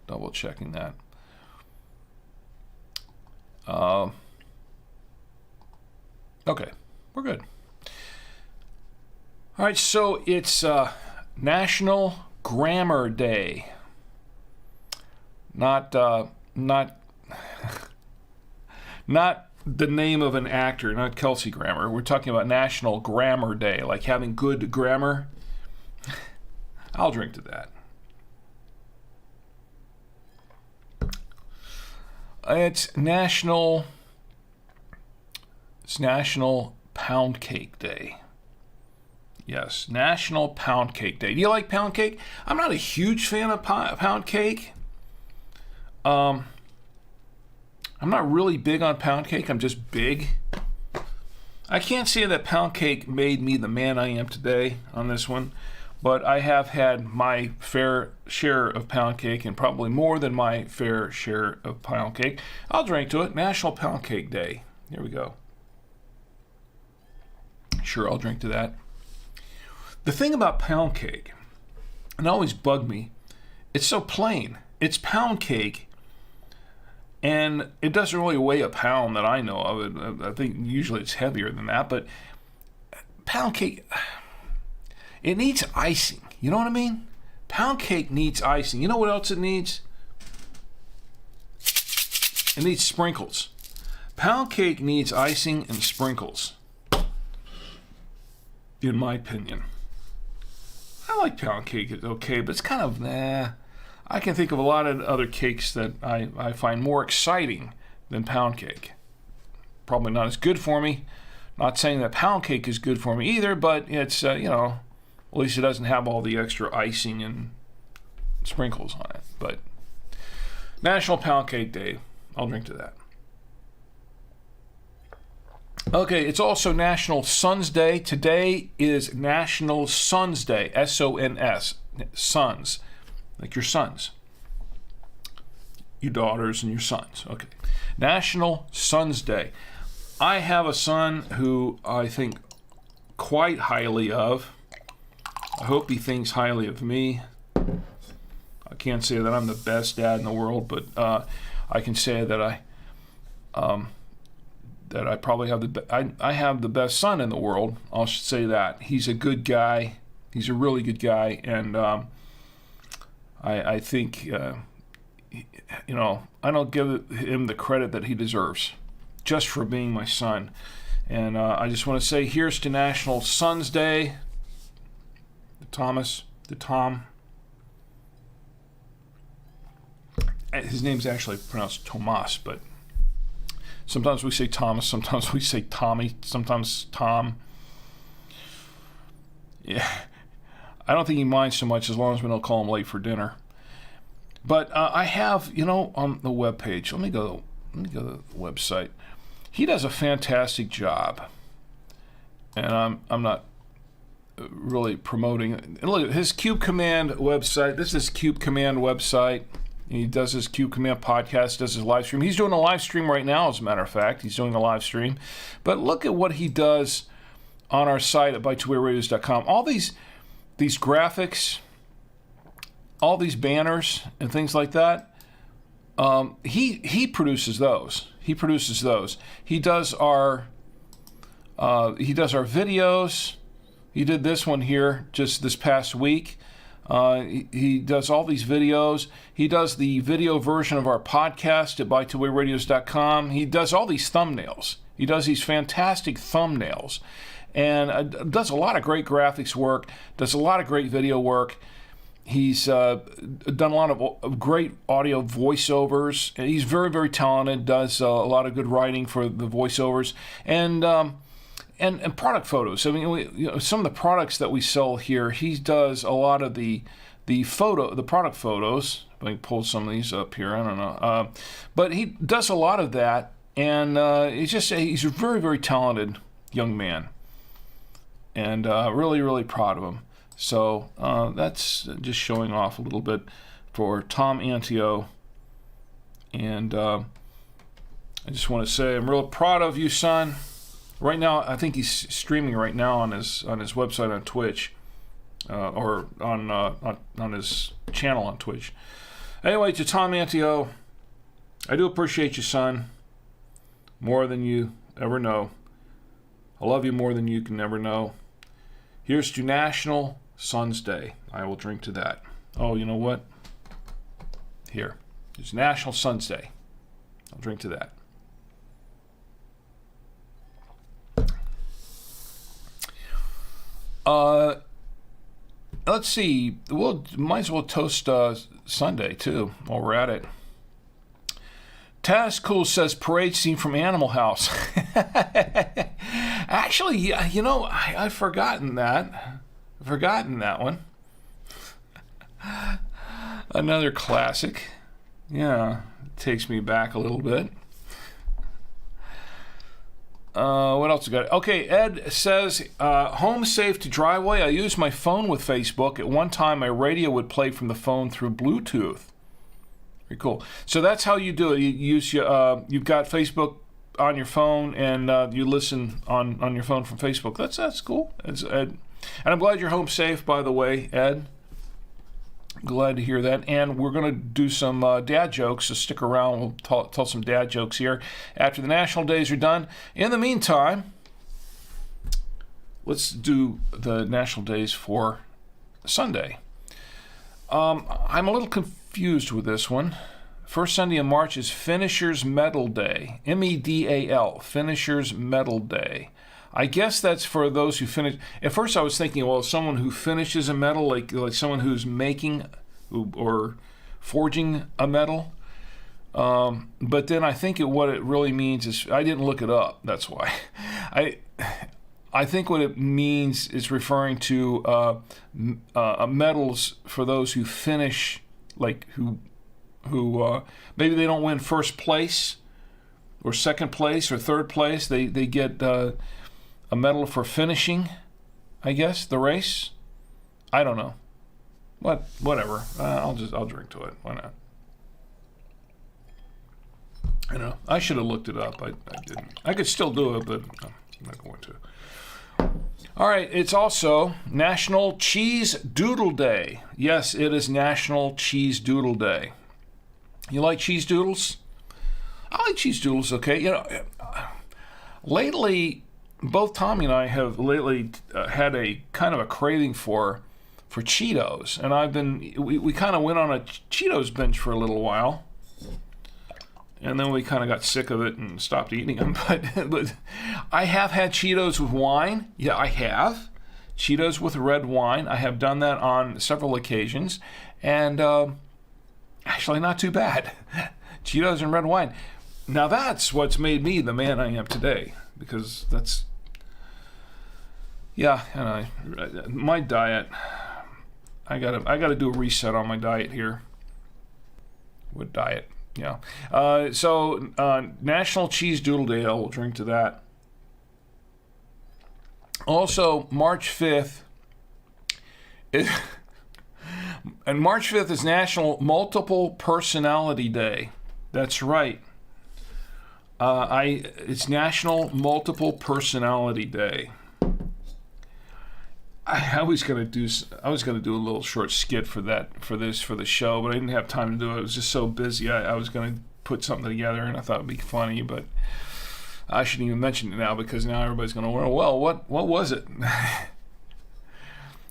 Double checking that. Okay, we're good. All right, so it's National Grammar Day. Not not the name of an actor, not Kelsey Grammer. We're talking about National Grammar Day, like having good grammar. I'll drink to that. It's National Pound Cake Day. Yes, National Pound Cake Day. Do you like pound cake? I'm not a huge fan of pound cake. I'm not really big on pound cake. I'm just big. I can't say that pound cake made me the man I am today on this one, but I have had my fair share of pound cake and probably more than my fair share of pound cake. I'll drink to it. National Pound Cake Day. Here we go. Sure, I'll drink to that. The thing about pound cake, and it always bugged me, it's so plain. It's pound cake, and it doesn't really weigh a pound that I know of. I think usually it's heavier than that, but pound cake, it needs icing. You know what I mean? Pound cake needs icing. You know what else it needs? It needs sprinkles. Pound cake needs icing and sprinkles, in my opinion. I like pound cake, it's okay, but it's kind of, I can think of a lot of other cakes that I find more exciting than pound cake. Probably not as good for me. Not saying that pound cake is good for me either, but it's, at least it doesn't have all the extra icing and sprinkles on it. But National Pound Cake Day, I'll drink to that. Okay, it's also National Sons Day. Today is National Sons Day, S-O-N-S, sons, like your sons, your daughters and your sons. Okay, National Sons Day. I have a son who I think quite highly of. I hope he thinks highly of me. I can't say that I'm the best dad in the world, but I can say that I probably have I have the best son in the world. I'll say that. He's a good guy. He's a really good guy, and I think I don't give him the credit that he deserves just for being my son. And I just want to say here's to National Sons Day. Tom. His name's actually pronounced Tomas, but Sometimes we say Thomas, sometimes we say Tommy, sometimes Tom. Yeah, I don't think he minds so much as long as we don't call him late for dinner. But I have, on the webpage, let me go to the website. He does a fantastic job. And I'm not really promoting it. And look at his Cube Command website. This is Cube Command website. He does his Cube Command podcast, does his live stream. He's doing a live stream right now, as a matter of fact. He's doing a live stream. But look at what he does on our site at bytewayRadios.com. All these graphics, all these banners and things like that, he produces those. He produces those. He does our videos. He did this one here just this past week. He does all these videos. He does the video version of our podcast at bytewayRadios.com. He does all these thumbnails. He does these fantastic thumbnails. And does a lot of great graphics work, does a lot of great video work. He's done a lot of great audio voiceovers. He's very, very talented, does a lot of good writing for the voiceovers. And product photos. I mean, some of the products that we sell here, he does a lot of the product photos. If I can pull some of these up here, I don't know. But he does a lot of that, and he's a very, very talented young man. And really, really proud of him. So that's just showing off a little bit for Tom Antio. And I just want to say I'm real proud of you, son. Right now, I think he's streaming right now on his website on Twitch, or on his channel on Twitch. Anyway, to Tom Antio, I do appreciate you, son, more than you ever know. I love you more than you can ever know. Here's to National Sons Day. I will drink to that. Oh, you know what? Here. It's National Sons Day. I'll drink to that. Let's see. We'll might as well toast Sunday too while we're at it. Taz Cool says parade scene from Animal House. Actually, I've forgotten that. I've forgotten that one. Another classic. Yeah, takes me back a little bit. What else we got? Okay, Ed says, home safe to driveway. I use my phone with Facebook. At one time, my radio would play from the phone through Bluetooth. Very cool. So that's how you do it. You use you've got Facebook on your phone, and you listen on your phone from Facebook. That's cool. It's Ed. And I'm glad you're home safe, by the way, Ed. Glad to hear that. And we're going to do some dad jokes, so stick around. We'll tell some dad jokes here after the national days are done. In the meantime, let's do the national days for Sunday. I'm a little confused with this one. First Sunday in March is Finishers Medal Day. MEDAL, Finishers Medal Day. I guess that's for those who finish. At first I was thinking, well, someone who finishes a medal, like someone who's making or forging a medal. But then I think what it really means is, I didn't look it up, that's why. I think what it means is referring to medals for those who finish, like who maybe they don't win first place or second place or third place. They get a medal for finishing, I guess, the race. I don't know. Whatever. I'll drink to it. Why not? I know. I should have looked it up. I didn't. I could still do it, but I'm not going to. All right. It's also National Cheese Doodle Day. Yes, it is National Cheese Doodle Day. You like cheese doodles? I like cheese doodles. Okay. Lately, both Tommy and I have had a kind of a craving for Cheetos, and we kind of went on a Cheetos binge for a little while, and then we kind of got sick of it and stopped eating them. But I have had Cheetos with wine. Yeah, I have Cheetos with red wine. I have done that on several occasions, and actually not too bad. Cheetos and red wine. Now that's what's made me the man I am today, because that's, yeah, and my diet, I gotta do a reset on my diet here. What diet? Yeah. So National Cheese Doodle Day, we'll drink to that. Also, March 5th, and March 5th is National Multiple Personality Day. That's right. It's National Multiple Personality Day. I was gonna do a little short skit for the show, but I didn't have time to do it. I was just so busy. I was gonna put something together, and I thought it'd be funny, but I shouldn't even mention it now, because now everybody's gonna wonder, well, what was it?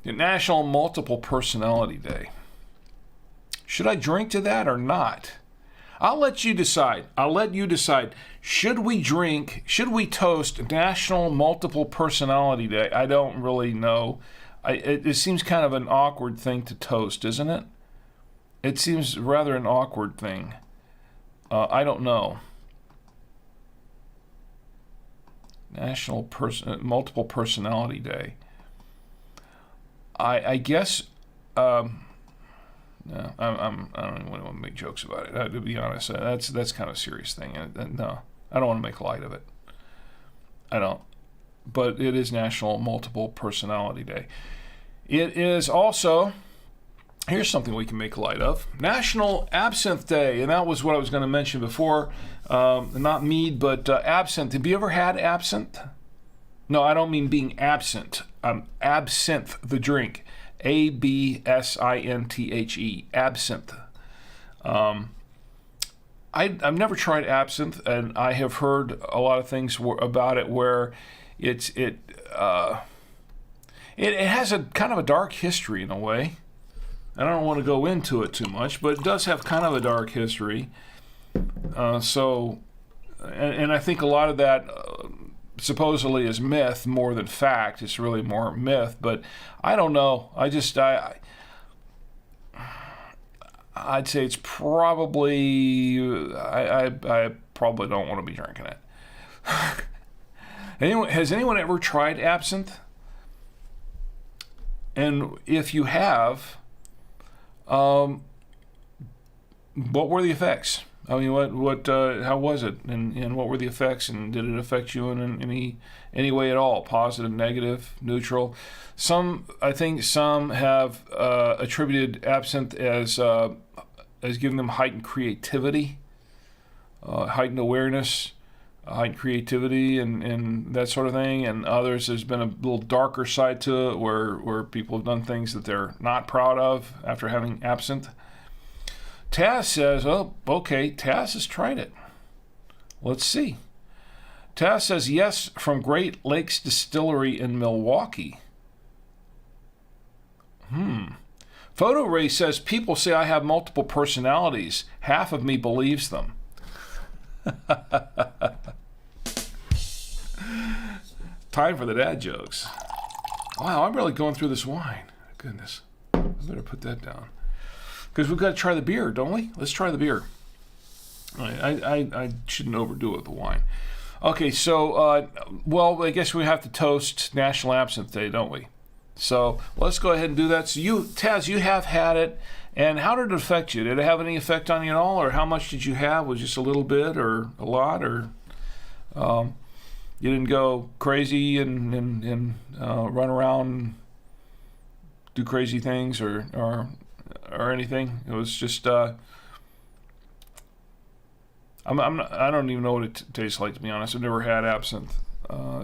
National Multiple Personality Day. Should I drink to that or not? I'll let you decide. Should we toast National Multiple Personality Day? I don't really know. It seems kind of an awkward thing to toast, isn't it? It seems rather an awkward thing. I don't know. National Multiple Personality Day. I guess. No, I don't even want to make jokes about it. To be honest, that's kind of a serious thing. No, I don't want to make light of it. I don't. But it is National Multiple Personality Day. It is also, here's something we can make light of, National Absinthe Day, and that was what I was going to mention before. Not mead, but absinthe. Have you ever had absinthe? No, I don't mean being absent. Absinthe, the drink. ABSINTHE, absinthe. I've never tried absinthe, and I have heard a lot of things about it where it has a kind of a dark history in a way. I don't want to go into it too much, but it does have kind of a dark history. And I think a lot of that supposedly is myth more than fact. It's really more myth, but I don't know. I'd say it's probably, I probably don't want to be drinking it. Has anyone ever tried absinthe? And if you have, what were the effects? I mean, how was it, and what were the effects, and did it affect you in any way at all? Positive, negative, neutral? I think some have attributed absinthe as giving them heightened creativity, heightened awareness, heightened creativity, and that sort of thing. And others, there's been a little darker side to it, where people have done things that they're not proud of after having absinthe. Taz says, oh, okay, Taz has tried it. Let's see. Taz says, yes, from Great Lakes Distillery in Milwaukee. Photo Ray says, people say I have multiple personalities. Half of me believes them. Time for the dad jokes. Wow, I'm really going through this wine. Goodness. I better put that down. Because we've got to try the beer, don't we? Let's try the beer. I shouldn't overdo it with the wine. Okay, so, well, I guess we have to toast National Absinthe Day, don't we? So let's go ahead and do that. So Taz, you have had it, and how did it affect you? Did it have any effect on you at all, or how much did you have? Was it just a little bit, or a lot, or you didn't go crazy and run around and do crazy things, or anything? It was just I don't even know what it tastes like, to be honest. I've never had absinthe.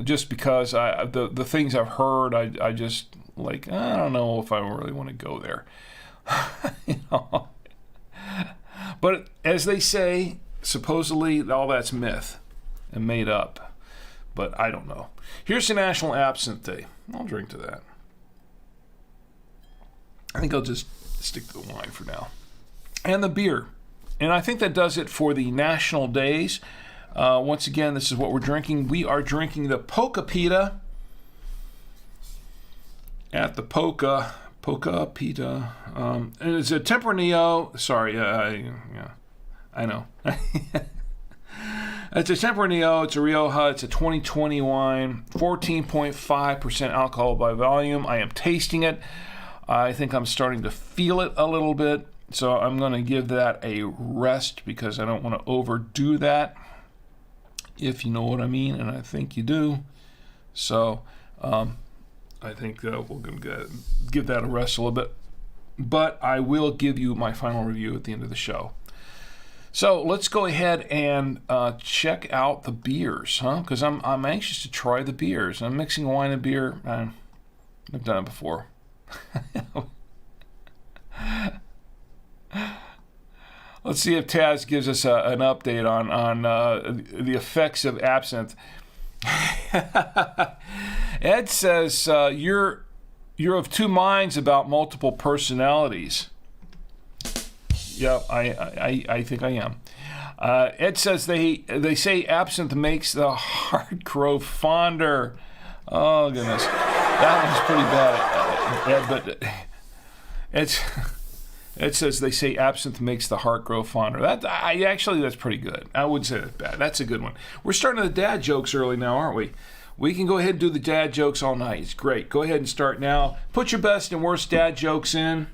Just because the things I've heard, I just like, I don't know if I really want to go there. You know? But as they say, supposedly all that's myth and made up. But I don't know. Here's the National Absinthe Day. I'll drink to that. I think I'll just stick to the wine for now. And the beer. And I think that does it for the national days. Once again, this is what we're drinking. We are drinking the Pocapita at the Pocapita. And it's a Tempranillo. Sorry, I know. It's a Tempranillo. It's a Rioja. It's a 2020 wine. 14.5% alcohol by volume. I am tasting it. I think I'm starting to feel it a little bit. So I'm going to give that a rest because I don't want to overdo that, if you know what I mean, and I think you do. So I think we're going to give that a rest a little bit. But I will give you my final review at the end of the show. So let's go ahead and check out the beers, because I'm anxious to try the beers. I'm mixing wine and beer. I've done it before. Let's see if Taz gives us an update on the effects of absinthe. Ed says you're of two minds about multiple personalities. Yeah, I think I am. Ed says they say absinthe makes the heart grow fonder. Oh goodness, that one's pretty bad, Ed. But it says they say absinthe makes the heart grow fonder. That's pretty good. I wouldn't say that's bad. That's a good one. We're starting the dad jokes early now, aren't we? We can go ahead and do the dad jokes all night. It's great. Go ahead and start now. Put your best and worst dad jokes in.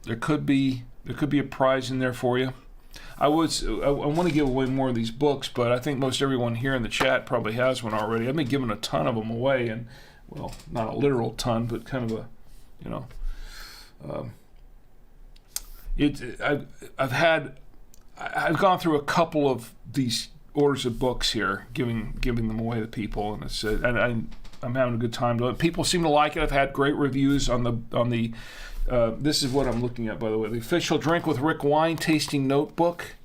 There could be a prize in there for you. I want to give away more of these books, but I think most everyone here in the chat probably has one already. I've been giving a ton of them away, and well, not a literal ton, but kind of I've gone through a couple of these orders of books here, giving them away to people, and I'm having a good time doing it. People seem to like it. I've had great reviews on the. This is what I'm looking at, by the way. The official Drink with Rick wine tasting notebook.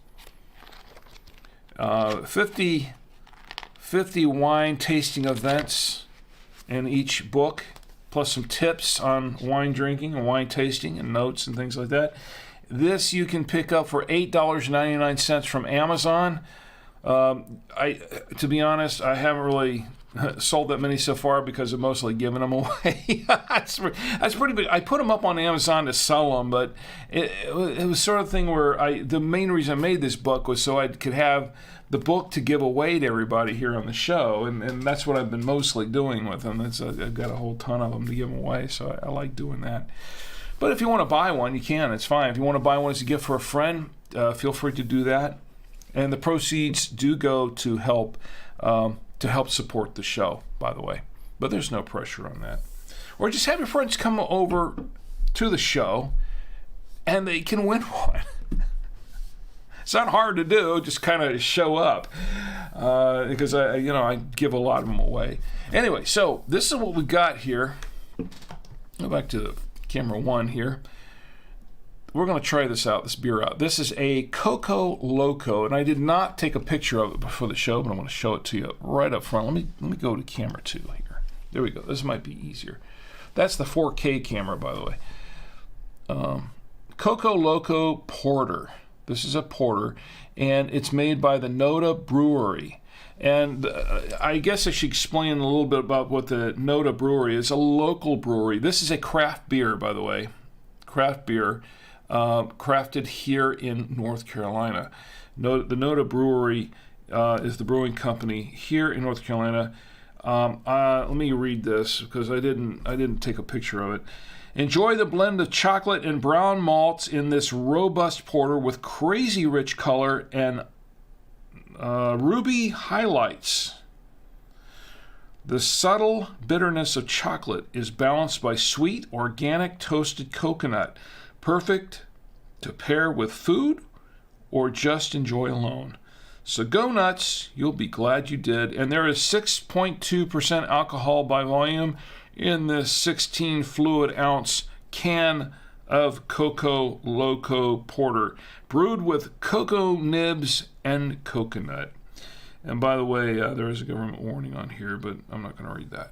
50 wine tasting events in each book, plus some tips on wine drinking and wine tasting and notes and things like that. This you can pick up for $8.99 from Amazon. To be honest, I haven't really sold that many so far because I've mostly given them away. That's pretty big. I put them up on Amazon to sell them, but it was sort of thing where the main reason I made this book was so I could have the book to give away to everybody here on the show, and that's what I've been mostly doing with them. I've got a whole ton of them to give them away, so I like doing that. But if you want to buy one, you can. It's fine. If you want to buy one as a gift for a friend, feel free to do that. And the proceeds do go to help support the show, by the way. But there's no pressure on that. Or just have your friends come over to the show, and they can win one. It's not hard to do. Just kind of show up, because I give a lot of them away. Anyway, so this is what we got here. Go back to the camera one here. We're going to try this beer out. This is a Coco Loco, and I did not take a picture of it before the show, but I'm going to show it to you right up front. Let me go to camera 2 here. There we go. This might be easier. That's the 4K camera, by the way. Coco Loco Porter. This is a porter, and it's made by the Noda Brewery. And I guess I should explain a little bit about what the Noda Brewery is. A local brewery. This is a craft beer, by the way. Craft beer. Crafted here in North Carolina. The Noda Brewery is the brewing company here in North Carolina. Let me read this because I didn't take a picture of it. Enjoy the blend of chocolate and brown malts in this robust porter with crazy rich color and ruby highlights. The subtle bitterness of chocolate is balanced by sweet, organic toasted coconut. Perfect to pair with food or just enjoy alone. So go nuts, you'll be glad you did. And there is 6.2% alcohol by volume in this 16 fluid ounce can of Coco Loco Porter, brewed with cocoa nibs and coconut. And by the way, there is a government warning on here, but I'm not going to read that.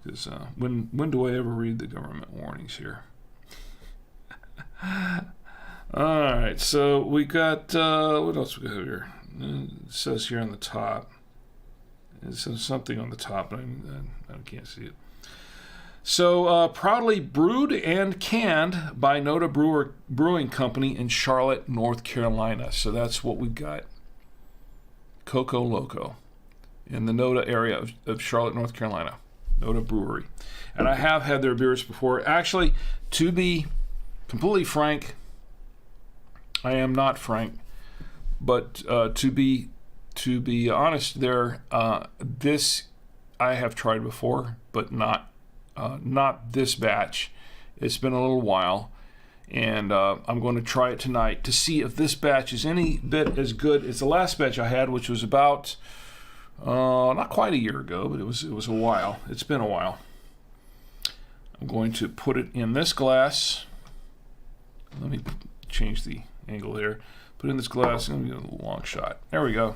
Because when do I ever read the government warnings here? All right, so we got, what else we got here? It says here on the top. It says something on the top, but I can't see it. So, proudly brewed and canned by Noda Brewing Company in Charlotte, North Carolina. So that's what we've got. Coco Loco in the Noda area of Charlotte, North Carolina. Noda Brewery. And I have had their beers before. Actually, to be completely frank, I am not frank, but to be honest, this I have tried before, but not this batch. It's been a little while, and I'm going to try it tonight to see if this batch is any bit as good as the last batch I had, which was about not quite a year ago, but it was a while. It's been a while. I'm going to put it in this glass. Let me change the angle here. Put it in this glass. I'm going to get a long shot. There we go.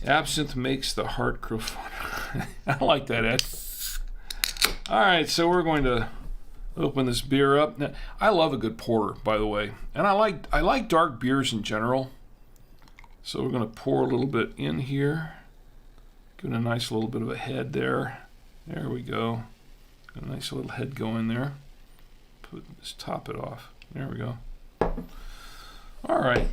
Absinthe makes the heart grow fonder. I like that, Ed. All right, so we're going to open this beer up. Now, I love a good porter, by the way, and I like dark beers in general. So we're going to pour a little bit in here. Give it a nice little bit of a head there. There we go. Got a nice little head going there. Just top it off. There we go. All right.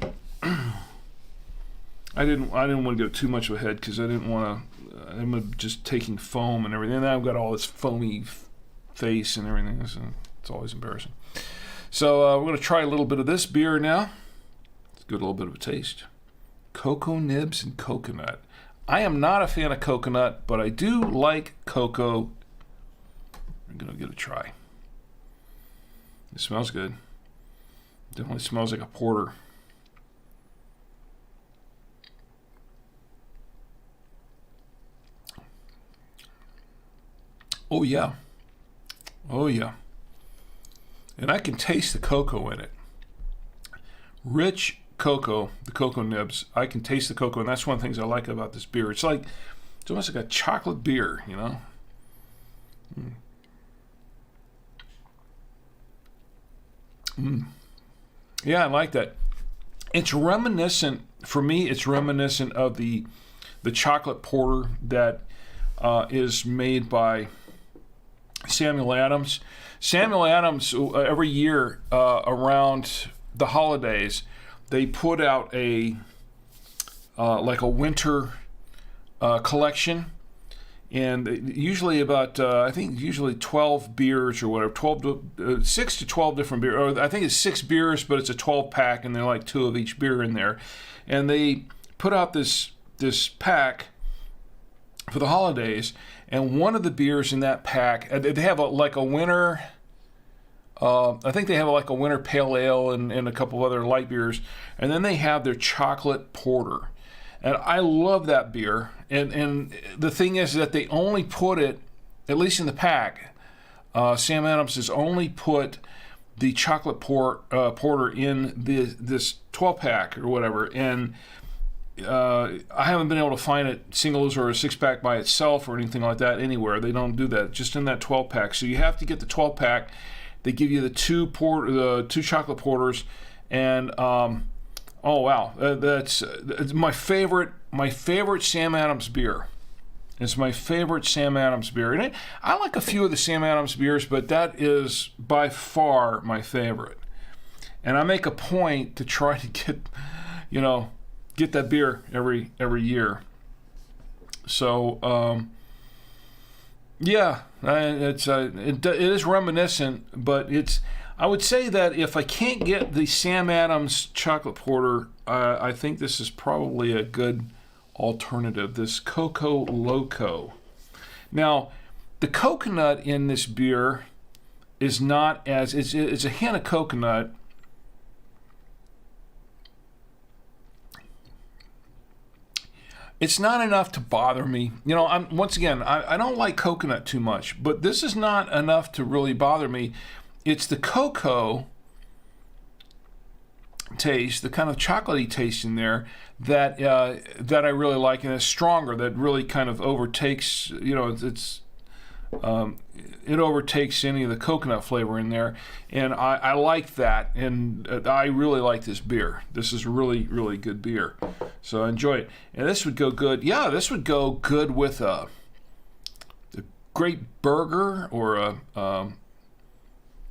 I didn't want to go too much of a head because I didn't want to. I'm just taking foam and everything. And I've got all this foamy face and everything. So it's always embarrassing. So we're going to try a little bit of this beer now. Let's get a little bit of a taste. Cocoa nibs and coconut. I am not a fan of coconut, but I do like cocoa. I'm going to give it a try. It smells good. Definitely smells like a porter. Oh yeah. Oh yeah. And I can taste the cocoa in it. Rich cocoa, the cocoa nibs. I can taste the cocoa, and that's one of the things I like about this beer. It's almost like a chocolate beer, you know? Yeah, I like that. It's reminiscent, for me, it's reminiscent of the chocolate porter that is made by Samuel Adams. Samuel Adams, every year around the holidays, they put out a winter collection, and usually about I think usually 12 beers or whatever, 6 to 12 different beers. Or I think it's 6 beers, but it's a 12 pack, and they're like 2 of each beer in there. And they put out this pack for the holidays, and one of the beers in that pack, they have a winter. I think they have a winter pale ale and a couple of other light beers, and then they have their chocolate porter. And I love that beer. And the thing is that they only put it, at least in the pack, Sam Adams has only put the chocolate porter in this 12-pack or whatever. And I haven't been able to find it singles or a 6-pack by itself or anything like that anywhere. They don't do that, just in that 12-pack. So you have to get the 12-pack. They give you the two chocolate porters, and oh wow, that's my favorite Sam Adams beer. It's my favorite Sam Adams beer, and I like a few of the Sam Adams beers, but that is by far my favorite. And I make a point to try to get that beer every year. So yeah, it is reminiscent, but I would say that if I can't get the Sam Adams chocolate porter, I think this is probably a good alternative, this Coco Loco. Now, the coconut in this beer is not as, it's a hint of coconut. It's not enough to bother me. You know, I don't like coconut too much, but this is not enough to really bother me. It's the cocoa taste, the kind of chocolatey taste in there that I really like, and it's stronger. That really kind of overtakes. You know, it overtakes any of the coconut flavor in there, and I like that, and I really like this beer. This is really, really good beer, so I enjoy it. And this would go good. Yeah, this would go good with a great burger or a.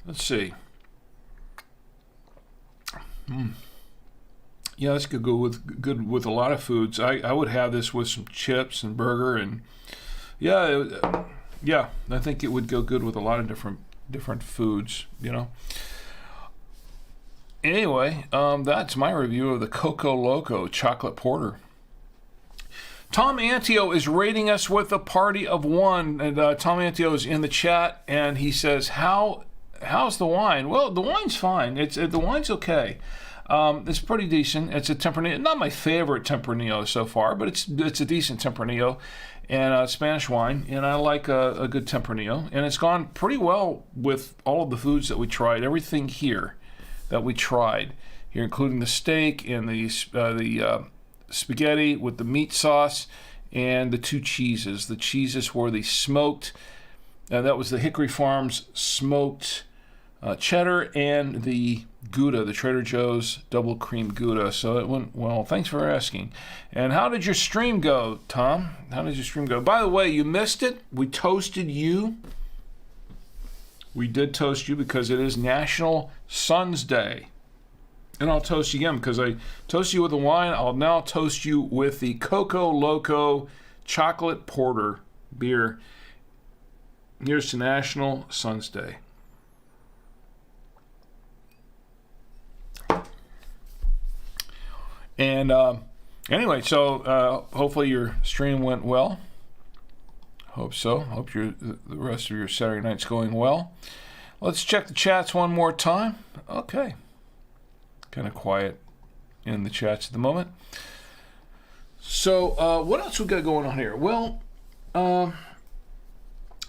Let's see. Yeah, this could go with a lot of foods. I would have this with some chips and burger, and yeah, I think it would go good with a lot of different foods. Anyway, that's my review of the Coco Loco chocolate porter. Tom Antio is rating us with a party of one, and Tom Antio is in the chat, and he says, "How's the wine?" Well, the wine's fine. The wine's okay. It's pretty decent. It's a Tempranillo, not my favorite Tempranillo so far, but it's a decent Tempranillo, and Spanish wine, and I like a good Tempranillo, and it's gone pretty well with all of the foods that we tried. Everything here that we tried here, including the steak and the spaghetti with the meat sauce and the two cheeses. The cheeses were the smoked, that was the Hickory Farms smoked cheddar, and the Gouda, the Trader Joe's double cream Gouda. So it went well. Thanks for asking. And how did your stream go, Tom? How did your stream go? By the way, you missed it. We toasted you. We did toast you because it is National Sons Day. And I'll toast you again because I toast you with the wine. I'll now toast you with the Coco Loco chocolate porter beer. Here's to National Sons Day. And anyway, so hopefully your stream went well. Hope so. Hope the rest of your Saturday night's going well. Let's check the chats one more time. Okay. Kind of quiet in the chats at the moment. So what else we got going on here? Well, I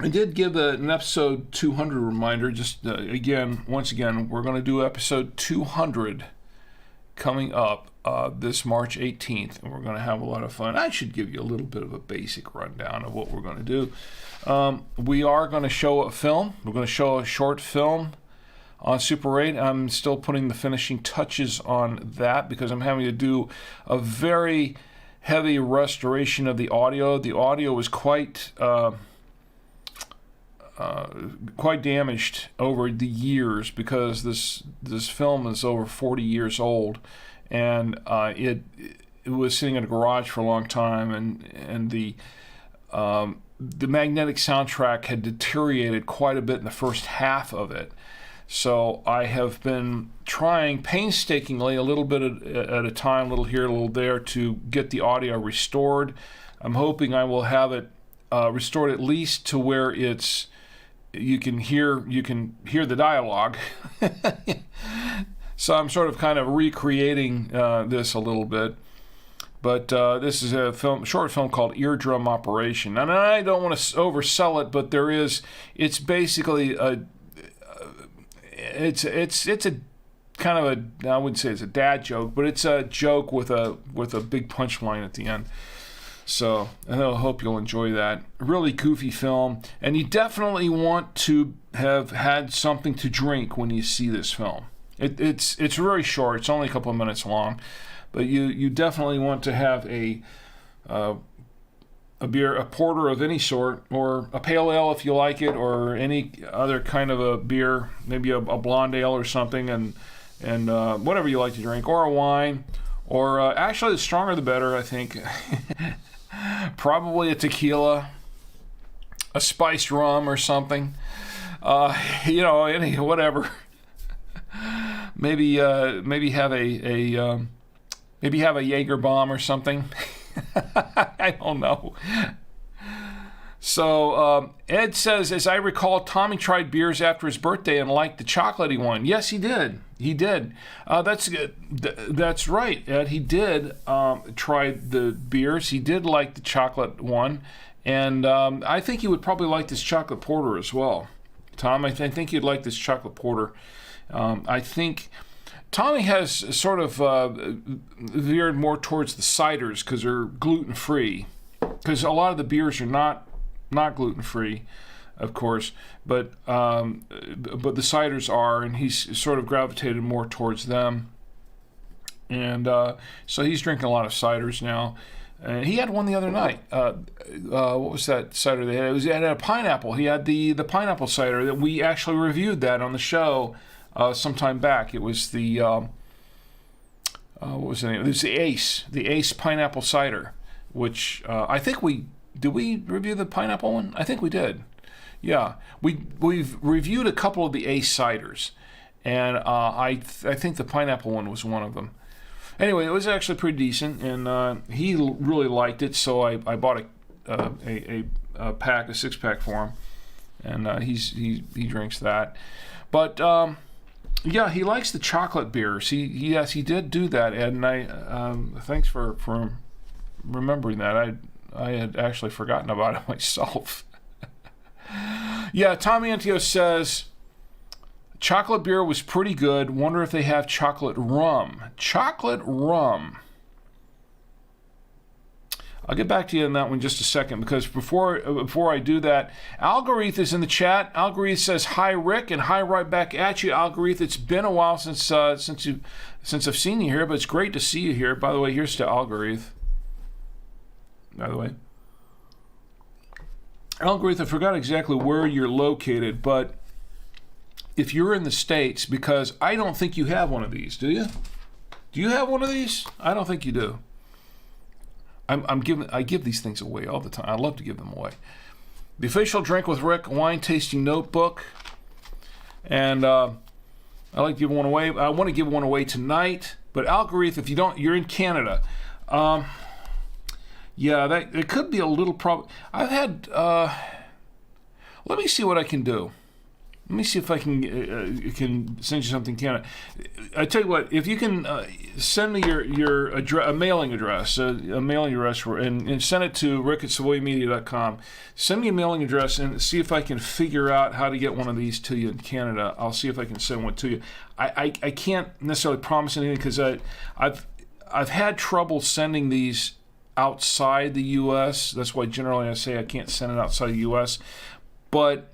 did give an episode 200 reminder. Just once again, we're going to do episode 200 coming up this March 18th, and we're going to have a lot of fun. I should give you a little bit of a basic rundown of what we're going to do. We are going to show a film. We're going to show a short film on Super 8. I'm still putting the finishing touches on that because I'm having to do a very heavy restoration of the audio. The audio was quite damaged over the years because this film is over 40 years old, and it was sitting in a garage for a long time, and the magnetic soundtrack had deteriorated quite a bit in the first half of it. So I have been trying painstakingly, a little bit at a time, a little here, a little there, to get the audio restored. I'm hoping I will have it restored at least to where you can hear the dialogue. So I'm sort of kind of recreating this a little bit. But this is a short film called Eardrum Operation. And I don't want to oversell it, but it's basically it's a kind of I wouldn't say it's a dad joke, but it's a joke with a big punchline at the end. So I hope you'll enjoy that. Really goofy film, and you definitely want to have had something to drink when you see this film. It's very short. It's only a couple of minutes long, but you definitely want to have a beer, a porter of any sort, or a pale ale if you like it, or any other kind of a beer, maybe a blonde ale or something, and whatever you like to drink, or a wine, or actually the stronger the better, I think. Probably a tequila, a spiced rum or something, whatever. Maybe have a Jaeger bomb or something. I don't know. So Ed says, as I recall, Tommy tried beers after his birthday and liked the chocolatey one. Yes, he did. He did. That's right, Ed. He did try the beers. He did like the chocolate one, and I think he would probably like this chocolate porter as well. Tom, I think you'd like this chocolate porter. I think Tommy has sort of veered more towards the ciders because they're gluten-free. Because a lot of the beers are not gluten-free, of course, but the ciders are, and he's sort of gravitated more towards them. And so he's drinking a lot of ciders now. And he had one the other night. What was that cider they had? It had a pineapple. He had the pineapple cider that we actually reviewed that on the show some time back. It was the what was the name? It was the Ace pineapple cider, which I think did we review the pineapple one? I think we did. Yeah, we've reviewed a couple of the Ace ciders, and I think the pineapple one was one of them. Anyway, it was actually pretty decent, and he really liked it, so I bought a 6-pack for him, and he drinks that. But yeah, he likes the chocolate beers. Yes, he did do that, and I thanks for remembering that. I had actually forgotten about it myself. Yeah, Tommy Antio says, chocolate beer was pretty good. Wonder if they have chocolate rum. Chocolate rum. I'll get back to you on that one in just a second, because before I do that, Algarith is in the chat. Algarith says, hi, Rick, and hi right back at you, Algarith. It's been a while since I've seen you here, but it's great to see you here. By the way, here's to Algarith. By the way, Algarith, I forgot exactly where you're located, but if you're in the States, because I don't think you have one of these, do you? Do you have one of these? I don't think you do. I give these things away all the time. I love to give them away. The official Drink with Rick wine tasting notebook, and I like to give one away. I want to give one away tonight, but Algarith, if you don't, you're in Canada. Yeah, it could be a little problem. I've had. Let me see what I can do. Let me see if I can send you something, Canada. I tell you what, if you can send me your a mailing address, and send it to rick@savoymedia.com. Send me a mailing address and see if I can figure out how to get one of these to you in Canada. I'll see if I can send one to you. I can't necessarily promise anything, because I've had trouble sending these outside the U.S. That's why generally I say I can't send it outside the U.S. But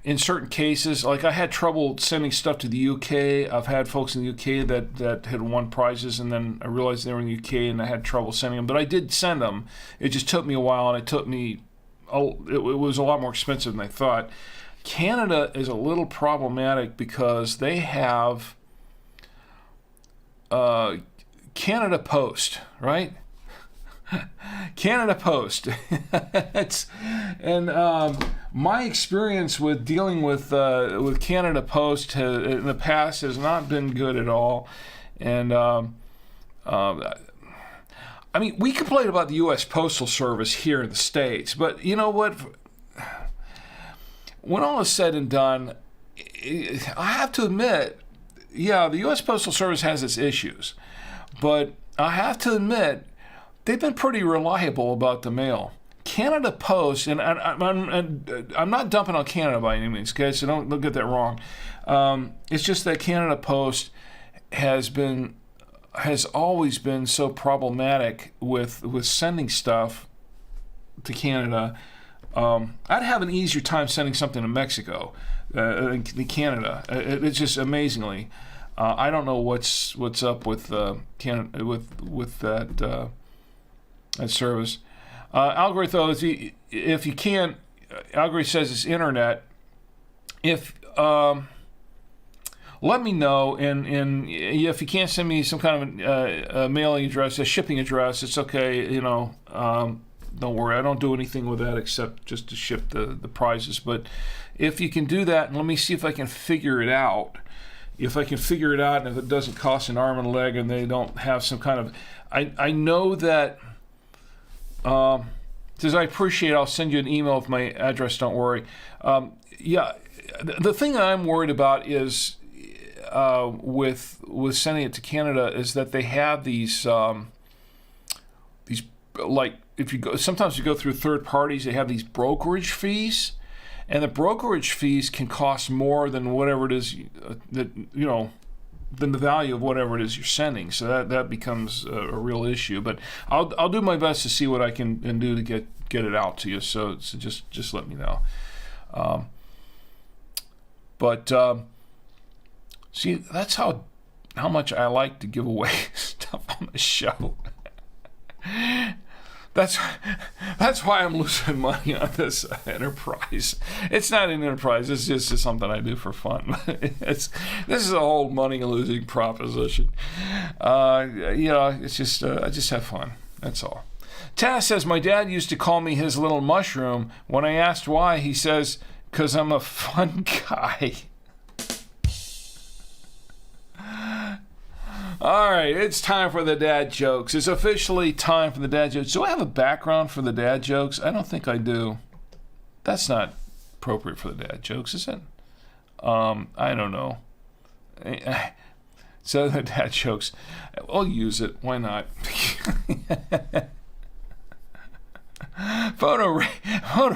in certain cases, like I had trouble sending stuff to the UK. I've had folks in the UK that had won prizes, and then I realized they were in the UK, and I had trouble sending them. But I did send them. It just took me a while, and it was a lot more expensive than I thought. Canada is a little problematic because they have Canada Post, right? Canada Post. My experience with dealing with Canada Post in the past has not been good at all. And I mean, we complain about the U.S. Postal Service here in the States, but you know what? When all is said and done, I have to admit, yeah, the U.S. Postal Service has its issues, but I have to admit, they've been pretty reliable about the mail. Canada Post, and I'm not dumping on Canada by any means, okay? So don't get that wrong. It's just that Canada Post has always been so problematic with sending stuff to Canada. I'd have an easier time sending something to Mexico than Canada. It's just amazingly. I don't know what's up with Canada with that. That service. Algorithm, though, if you can, Algorithm says it's internet. If let me know, and if you can't send me some kind of a mailing address, a shipping address, it's okay. You know, don't worry. I don't do anything with that except just to ship the prizes. But if you can do that, and let me see if I can figure it out. If I can figure it out, and if it doesn't cost an arm and a leg, and they don't have some kind of, I know that. Says, I appreciate it. I'll send you an email with my address. Don't worry. Yeah, the thing that I'm worried about is with sending it to Canada is that they have these like sometimes you go through third parties, they have these brokerage fees, and the brokerage fees can cost more than whatever it is than the value of whatever it is you're sending. So that becomes a real issue. But I'll do my best to see what I can do to get it out to you. So just let me know. See, that's how much I like to give away stuff on the show. that's why I'm losing money on this enterprise. It's not an enterprise. It's just something I do for fun. This is a whole money losing proposition. It's just I just have fun. That's all. Taz says, my dad used to call me his little mushroom. When I asked why, he says, 'cause I'm a fun guy. All right, it's time for the dad jokes. It's officially time for the dad jokes. Do I have a background for the dad jokes? I don't think I do. That's not appropriate for the dad jokes, is it? I don't know. So the dad jokes, I'll use it. Why not? Photo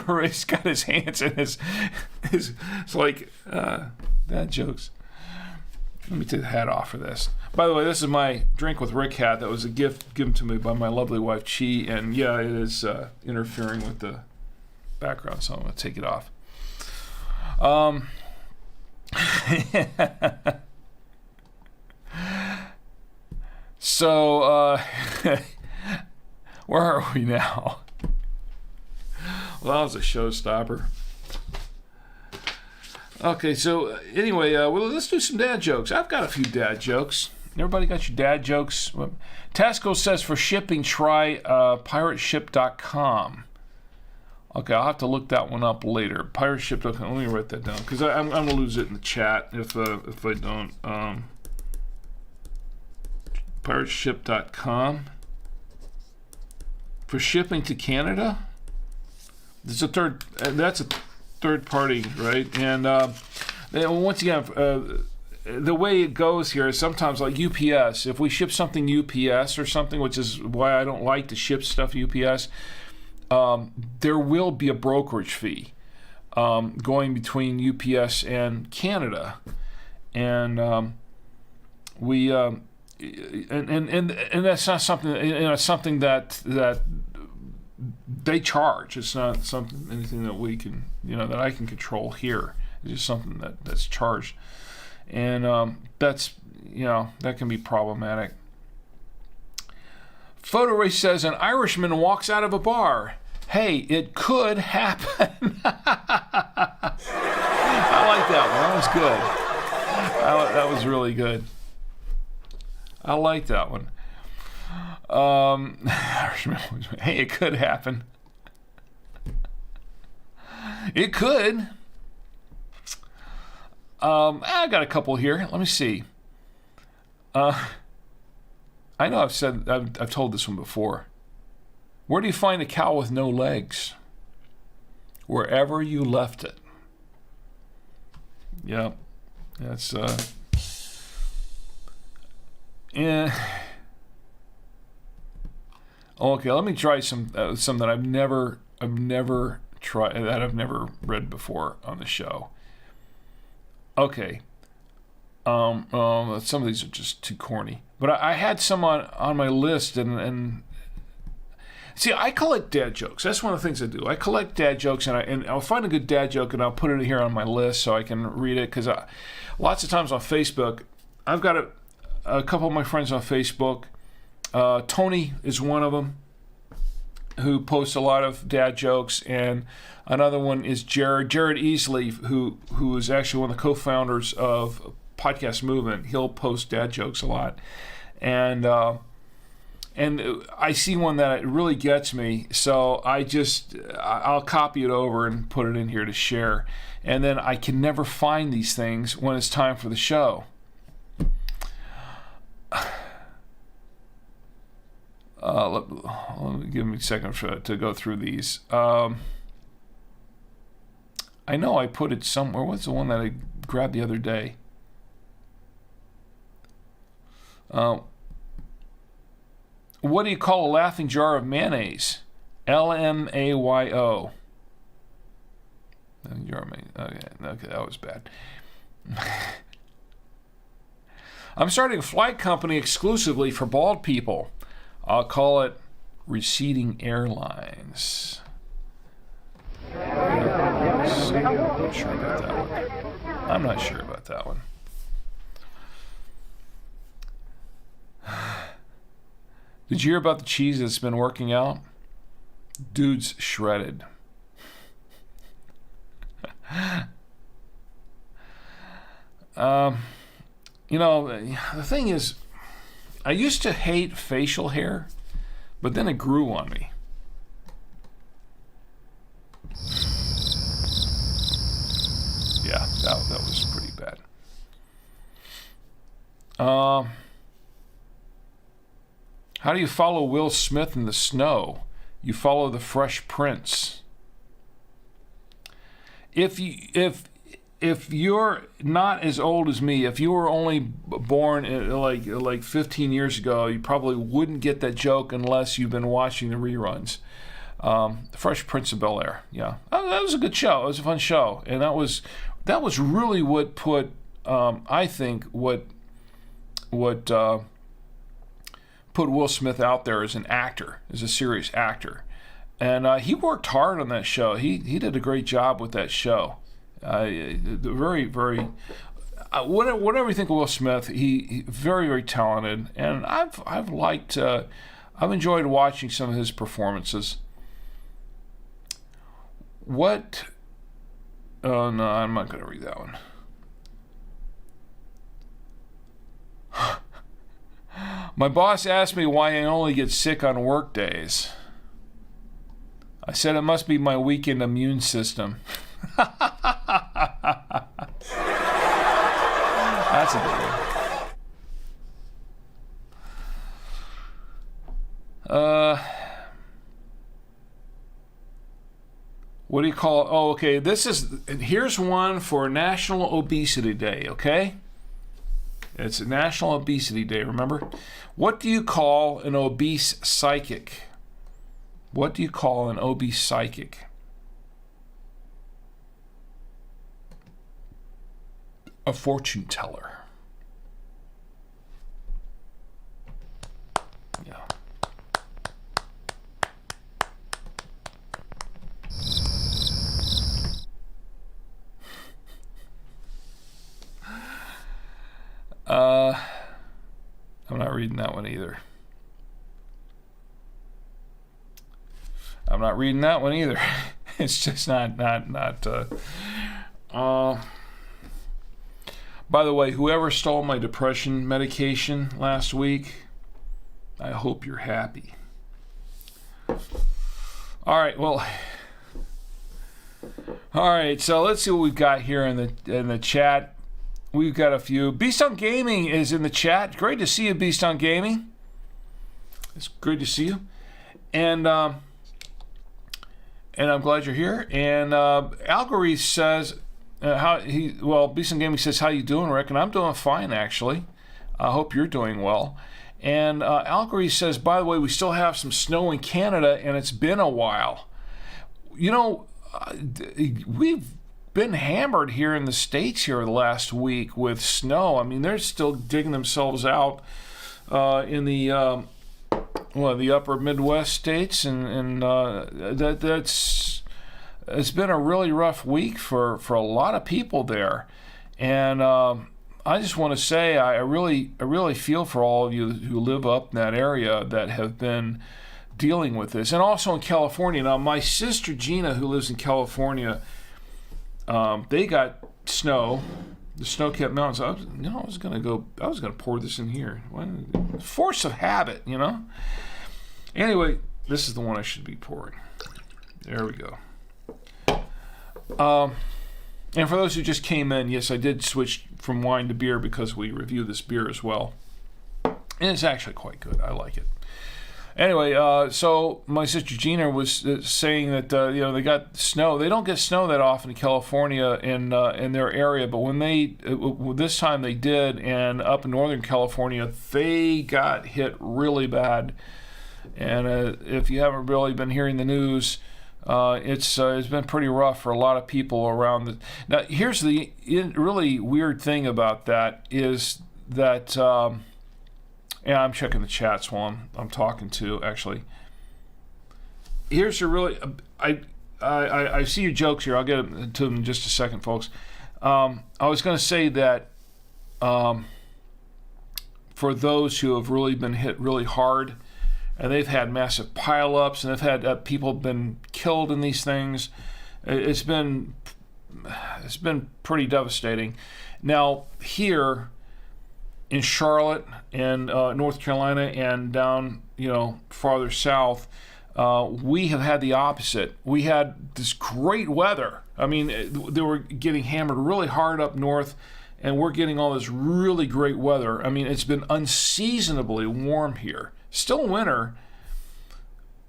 Ray's got his hands in his it's like dad jokes. Let me take the hat off for this. By the way, this is my Drink with Rick hat that was a gift given to me by my lovely wife, Chi, and yeah, it is interfering with the background, so I'm going to take it off. So, where are we now? Well, that was a showstopper. Okay, so anyway, well, let's do some dad jokes. I've got a few dad jokes. Everybody got your dad jokes? Tasco says for shipping, try pirateship.com. Okay, I'll have to look that one up later. Pirateship.com. Let me write that down because I'm going to lose it in the chat if I don't. Pirateship.com for shipping to Canada. That's a third party, right? And once again, the way it goes here is sometimes like UPS. If we ship something UPS or something, which is why I don't like to ship stuff UPS, there will be a brokerage fee going between UPS and Canada, and and that's not something something that they charge. It's not anything that we can that I can control here. It's just something that's charged, and that's that can be problematic. Photo Race says an Irishman walks out of a bar. Hey, it could happen. I like that one. That was good. That was really good. I like that one. Hey, it could happen. It could. I got a couple here. Let me see. I know I've told this one before. Where do you find a cow with no legs? Wherever you left it. Yeah, that's yeah. Okay, let me try some that I've never tried, that I've never read before on the show. Okay. Some of these are just too corny, but I had some on my list, and see, I collect dad jokes. That's one of the things I do. I collect dad jokes, and I'll find a good dad joke, and I'll put it here on my list so I can read it. Because lots of times on Facebook, I've got a couple of my friends on Facebook. Tony is one of them, who posts a lot of dad jokes, and another one is Jared Easley, who is actually one of the co-founders of Podcast Movement. He'll post dad jokes a lot, and I see one that it really gets me, so I'll copy it over and put it in here to share, and then I can never find these things when it's time for the show. Let me give me a second to go through these. I know I put it somewhere. What's the one that I grabbed the other day? What do you call a laughing jar of mayonnaise? LMAYO. Okay, that was bad. I'm starting a flight company exclusively for bald people. I'll call it Receding Airlines. I'm not sure about that one. Did you hear about the cheese that's been working out? Dude's shredded. You know, the thing is, I used to hate facial hair, but then it grew on me. Yeah, that was pretty bad. How do you follow Will Smith in the snow? You follow the Fresh Prince. If you're not as old as me, if you were only born like 15 years ago, you probably wouldn't get that joke unless you've been watching the reruns. The Fresh Prince of Bel-Air, yeah, that was a good show. It was a fun show, and that was really what put I think what put Will Smith out there as an actor, as a serious actor, and he worked hard on that show. He did a great job with that show. Very, very. Whatever you think of Will Smith, he very, very talented, and I've enjoyed watching some of his performances. What? Oh no, I'm not going to read that one. My boss asked me why I only get sick on work days. I said it must be my weakened immune system. That's a good one. What do you call it? Oh, okay. Here's one for National Obesity Day, okay? It's National Obesity Day, remember? What do you call an obese psychic? What do you call an obese psychic? A fortune teller. Yeah. I'm not reading that one either. It's just not. By the way, whoever stole my depression medication last week, I hope you're happy. All right, so let's see what we've got here in the chat. We've got a few. Beast on Gaming is in the chat. Great to see you, Beast on Gaming. It's great to see you. And I'm glad you're here. And Algory says, Beast on Gaming says, how you doing, Rick? And I'm doing fine, actually. I hope you're doing well. And Algory says, by the way, we still have some snow in Canada, and it's been a while. You know, we've been hammered here in the States here the last week with snow. I mean, they're still digging themselves out in the upper Midwest states, and it's been a really rough week for a lot of people there. And I just want to say I really feel for all of you who live up in that area that have been dealing with this, and also in California. Now, my sister Gina, who lives in California, they got snow, the snow-capped mountains. I was gonna pour this in here. Force of habit, you know. Anyway, this is the one I should be pouring. There we go. And for those who just came in, yes, I did switch from wine to beer because we review this beer as well, and it's actually quite good. I like it. Anyway, so my sister Gina was saying that they got snow. They don't get snow that often in California in their area, but when this time they did, and up in Northern California, they got hit really bad. And if you haven't really been hearing the news, it's been pretty rough for a lot of people around. Now, here's the really weird thing about that is that. Yeah, I'm checking the chats while I'm talking to, actually. Here's a really... I see your jokes here. I'll get to them in just a second, folks. I was going to say that for those who have really been hit really hard and they've had massive pileups, and they've had people been killed in these things. It's been pretty devastating. Now here in Charlotte and North Carolina and down farther south, we have had the opposite. We had this great weather. I mean, they were getting hammered really hard up north, and we're getting all this really great weather. I mean, it's been unseasonably warm here. Still winter,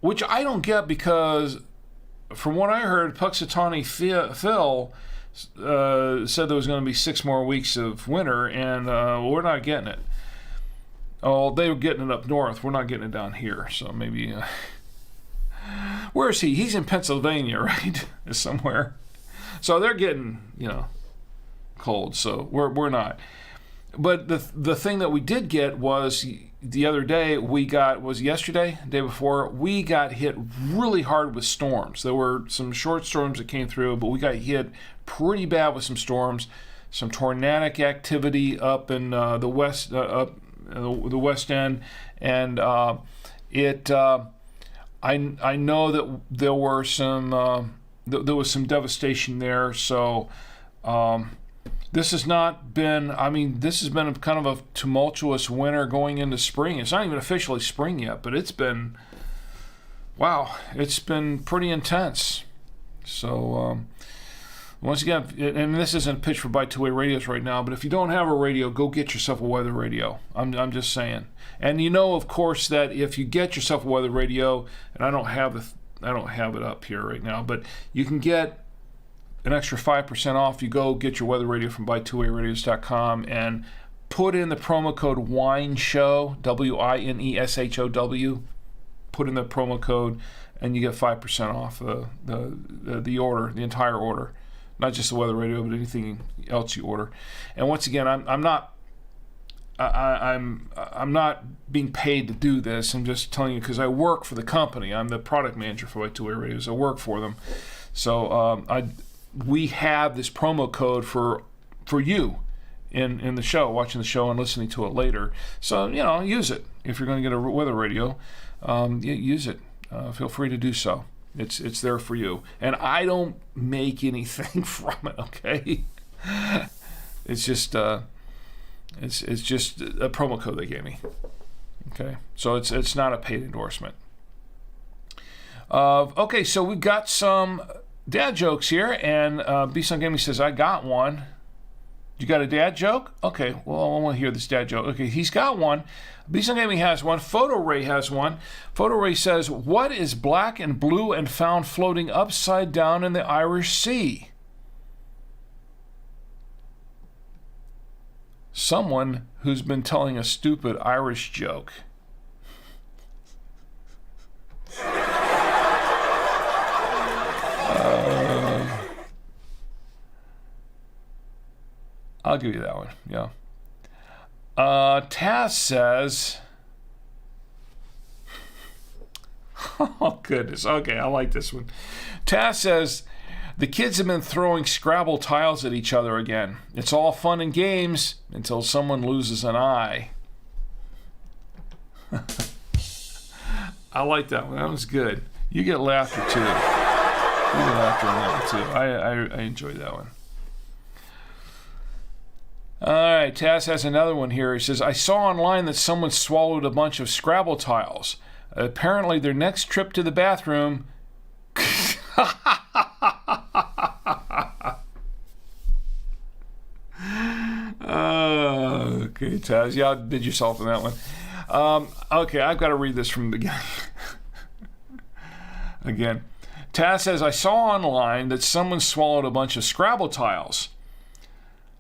which I don't get, because from what I heard, Puxatawny Phil said there was going to be 6 more weeks of winter, and we're not getting it. Oh, they were getting it up north. We're not getting it down here, so maybe... where is he? He's in Pennsylvania, right? Somewhere. So they're getting, cold, so we're not. But the thing that we did get was the other day yesterday, the day before, we got hit really hard with storms. There were some short storms that came through, but we got hit pretty bad with some storms, some tornadic activity up in the west, the West End, and I know that there were some there was some devastation there. So this has not been. I mean, this has been kind of a tumultuous winter going into spring. It's not even officially spring yet, but it's been. Wow, it's been pretty intense. So once again, and this isn't a pitch for Buy Two-Way radios right now, but if you don't have a radio, go get yourself a weather radio. I'm just saying. And of course, that if you get yourself a weather radio, and I don't have it up here right now, but you can get an extra 5% off. You go get your weather radio from buytwowayradios.com and put in the promo code WINESHOW, WINESHOW. Put in the promo code, and you get 5% off the order, the entire order, not just the weather radio, but anything else you order. And once again, I'm not being paid to do this. I'm just telling you because I work for the company. I'm the product manager for Buy Two-Way Radios. I work for them, so we have this promo code for you in the show, watching the show and listening to it later. So use it if you're going to get a weather radio. Use it. Feel free to do so. It's there for you, and I don't make anything from it. Okay, it's just it's just a promo code they gave me. Okay, so it's not a paid endorsement. Okay, so we've got some dad jokes here, and Beast on Gaming says I got one. You got a dad joke? Okay, well, I want to hear this dad joke. Okay, he's got one. Beast on Gaming has one. Photo Ray has one. Photo Ray says, what is black and blue and found floating upside down in the Irish Sea? Someone who's been telling a stupid Irish joke. I'll give you that one, yeah. Taz says, oh goodness, okay, I like this one. Taz says, the kids have been throwing Scrabble tiles at each other again. It's all fun and games until someone loses an eye. I like that one, that was good. You get laughter too. You get laughter on that one too. I enjoyed that one. All right, Taz has another one here. He says, I saw online that someone swallowed a bunch of Scrabble tiles. Apparently, their next trip to the bathroom... Okay, Taz, you outdid yourself in that one. Okay, I've got to read this from the beginning. Again. Taz says, I saw online that someone swallowed a bunch of Scrabble tiles.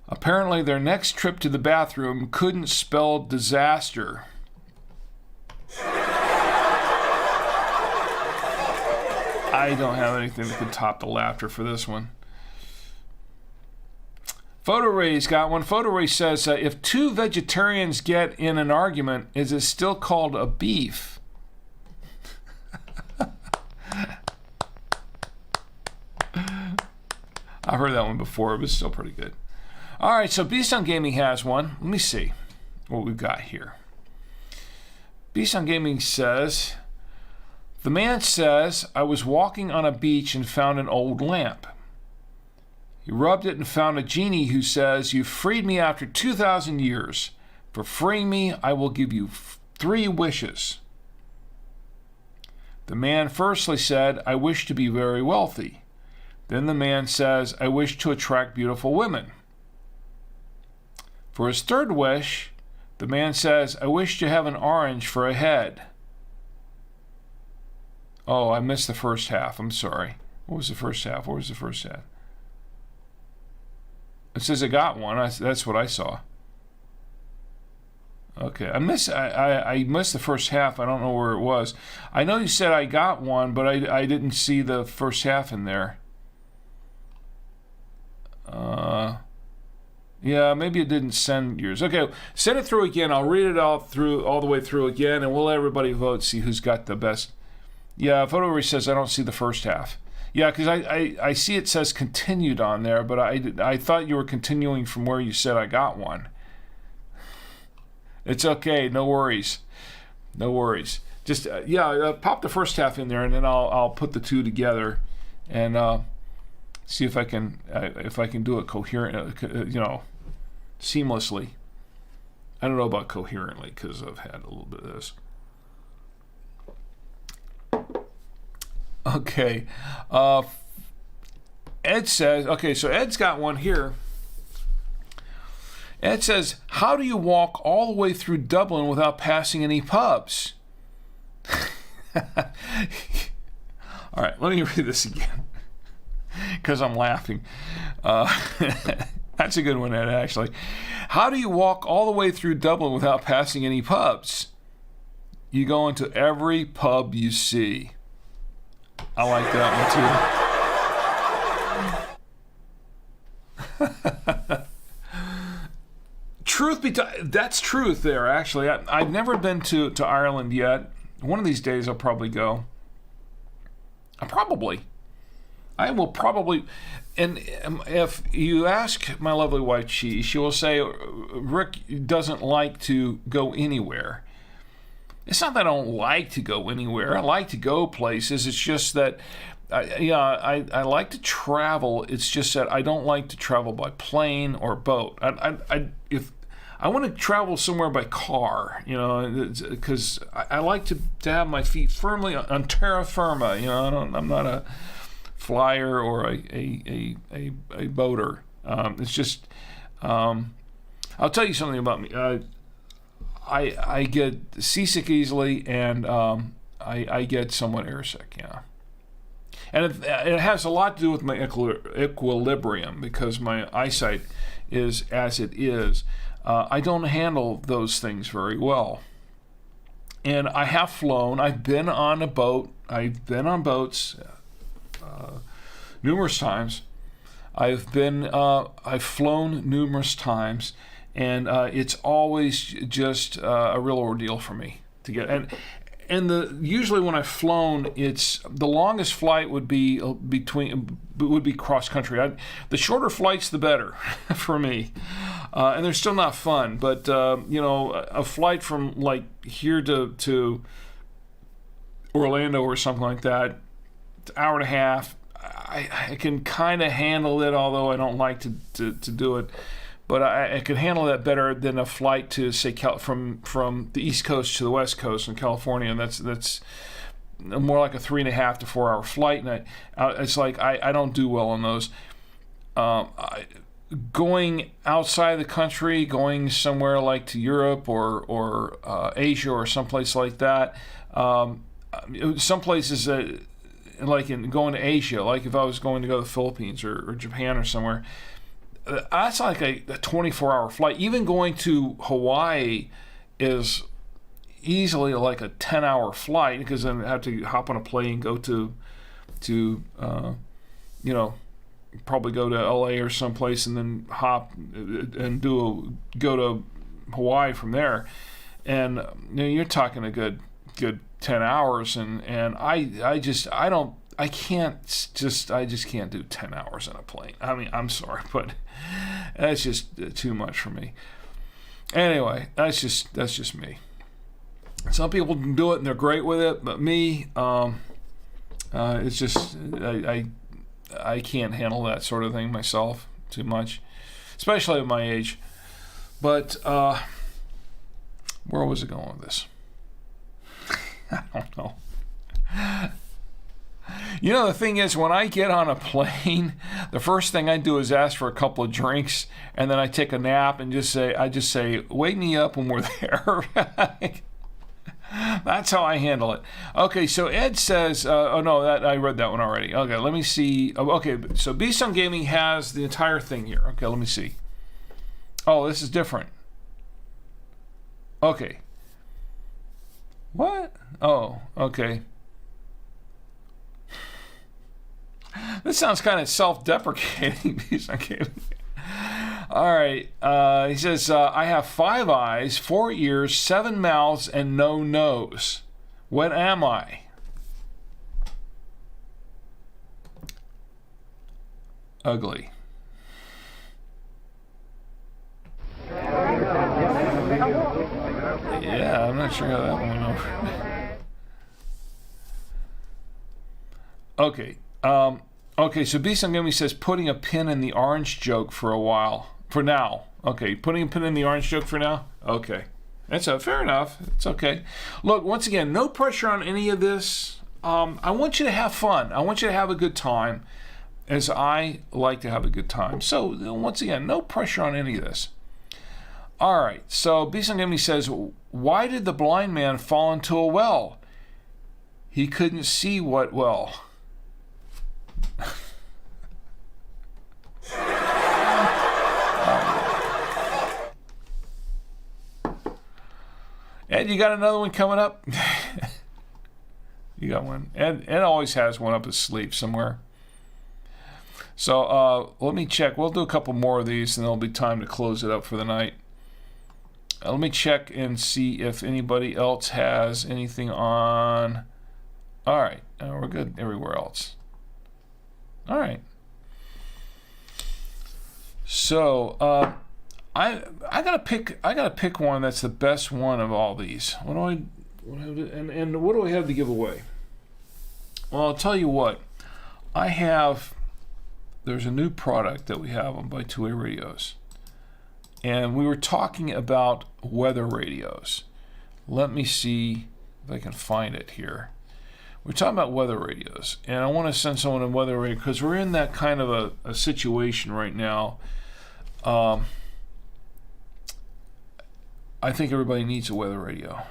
Apparently, their next trip to the bathroom couldn't spell disaster. I don't have anything that could top the laughter for this one. Photo Ray's got one. Photo Ray says, if two vegetarians get in an argument, is it still called a beef? I've heard that one before, but it's still pretty good. All right, so Beast on Gaming has one. Let me see what we've got here. Beast on Gaming says, the man says, I was walking on a beach and found an old lamp. He rubbed it and found a genie who says, you freed me after 2,000 years. For freeing me, I will give you 3 wishes. The man firstly said, I wish to be very wealthy. Then the man says, I wish to attract beautiful women. For his third wish, the man says, I wish to have an orange for a head. Oh, I missed the first half. I'm sorry. What was the first half? It says I got one. That's what I saw. Okay, I missed the first half. I don't know where it was. I know you said I got one, but I didn't see the first half in there. Yeah, maybe it didn't send yours. Okay, send it through again. I'll read it all the way through again, and we'll let everybody vote, see who's got the best. Yeah, Photo says I don't see the first half. Yeah, because I see it says continued on there, but I thought you were continuing from where you said I got one. It's okay, no worries. Just pop the first half in there, and then I'll put the two together, and see if I can do it coherent, seamlessly. I don't know about coherently because I've had a little bit of this. Okay, Ed says. Okay, so Ed's got one here. Ed says, how do you walk all the way through Dublin without passing any pubs? All right, let me read this again because I'm laughing. That's a good one, Ed, actually. How do you walk all the way through Dublin without passing any pubs? You go into every pub you see. I like that one, too. Truth be told, that's truth there, actually. I've never been to Ireland yet. One of these days I'll probably go. I will probably. And if you ask my lovely wife, she will say, Rick doesn't like to go anywhere. It's not that I don't like to go anywhere. I like to go places. It's just that, I like to travel. It's just that I don't like to travel by plane or boat. If I want to travel somewhere by car, because I like to have my feet firmly on terra firma. I'm not a flyer or a boater. It's just, I'll tell you something about me. I get seasick easily, and I get somewhat airsick, And it has a lot to do with my equilibrium, because my eyesight is as it is. I don't handle those things very well. And I have flown. I've been on a boat. I've been on boats numerous times. I've flown numerous times. And it's always just a real ordeal for me to get. And usually when I've flown, it's the longest flight would be cross country. The shorter flights, the better for me. And they're still not fun, but a flight from like here to Orlando or something like that, it's an hour and a half. I can kind of handle it, although I don't like to do it. But I could handle that better than a flight to, say, from the East Coast to the West Coast in California, and that's more like a 3.5 to 4 hour flight. And it's like I don't do well on those. Going outside the country, going somewhere like to Europe or Asia or someplace like that. Some places like going to Asia, like if I was going to go to the Philippines or Japan or somewhere. That's like a 24-hour flight. Even going to Hawaii is easily like a 10-hour flight, because then I have to hop on a plane, go to probably go to LA or someplace, and then hop and go to Hawaii from there. And you're talking a good 10 hours, and I just can't do 10 hours on a plane. I mean, I'm sorry, but that's just too much for me. Anyway, that's just me. Some people can do it and they're great with it, but me, it's just I can't handle that sort of thing myself too much, especially at my age. But where was it going with this? I don't know. You know, the thing is, when I get on a plane, the first thing I do is ask for a couple of drinks, and then I take a nap and just say, wake me up when we're there. That's how I handle it. Okay, so Ed says, oh no, I read that one already. Okay, let me see. Okay, so B-Sun Gaming has the entire thing here. Okay, let me see. Oh, this is different. Okay. What? Oh, okay. This sounds kind of self-deprecating. B-Sun Gaming. All right. He says, I have 5 eyes, 4 ears, 7 mouths, and no nose. What am I? Ugly. Yeah, I'm not sure how that one went over. Okay. Okay, so B-Sun Gaming says putting a pin in the orange joke for a while. For now. Okay, putting a pin in the orange joke for now? Okay. That's fair enough. It's okay. Look, once again, no pressure on any of this. I want you to have fun. I want you to have a good time, as I like to have a good time. So, once again, no pressure on any of this. All right, so B-Sun Gaming says, why did the blind man fall into a well? He couldn't see what well. Ed, you got another one coming up? You got one. Ed always has one up his sleeve somewhere. So let me check. We'll do a couple more of these, and there'll be time to close it up for the night. Let me check and see if anybody else has anything on. All right, we're good everywhere else. All right. So I gotta pick one that's the best one of all these. What do I have to give away? Well, I'll tell you what. There's a new product that we have on By Two-Way Radios, and we were talking about weather radios. Let me see if I can find it here. We're talking about weather radios, and I want to send someone a weather radio because we're in that kind of a situation right now. I think everybody needs a weather radio.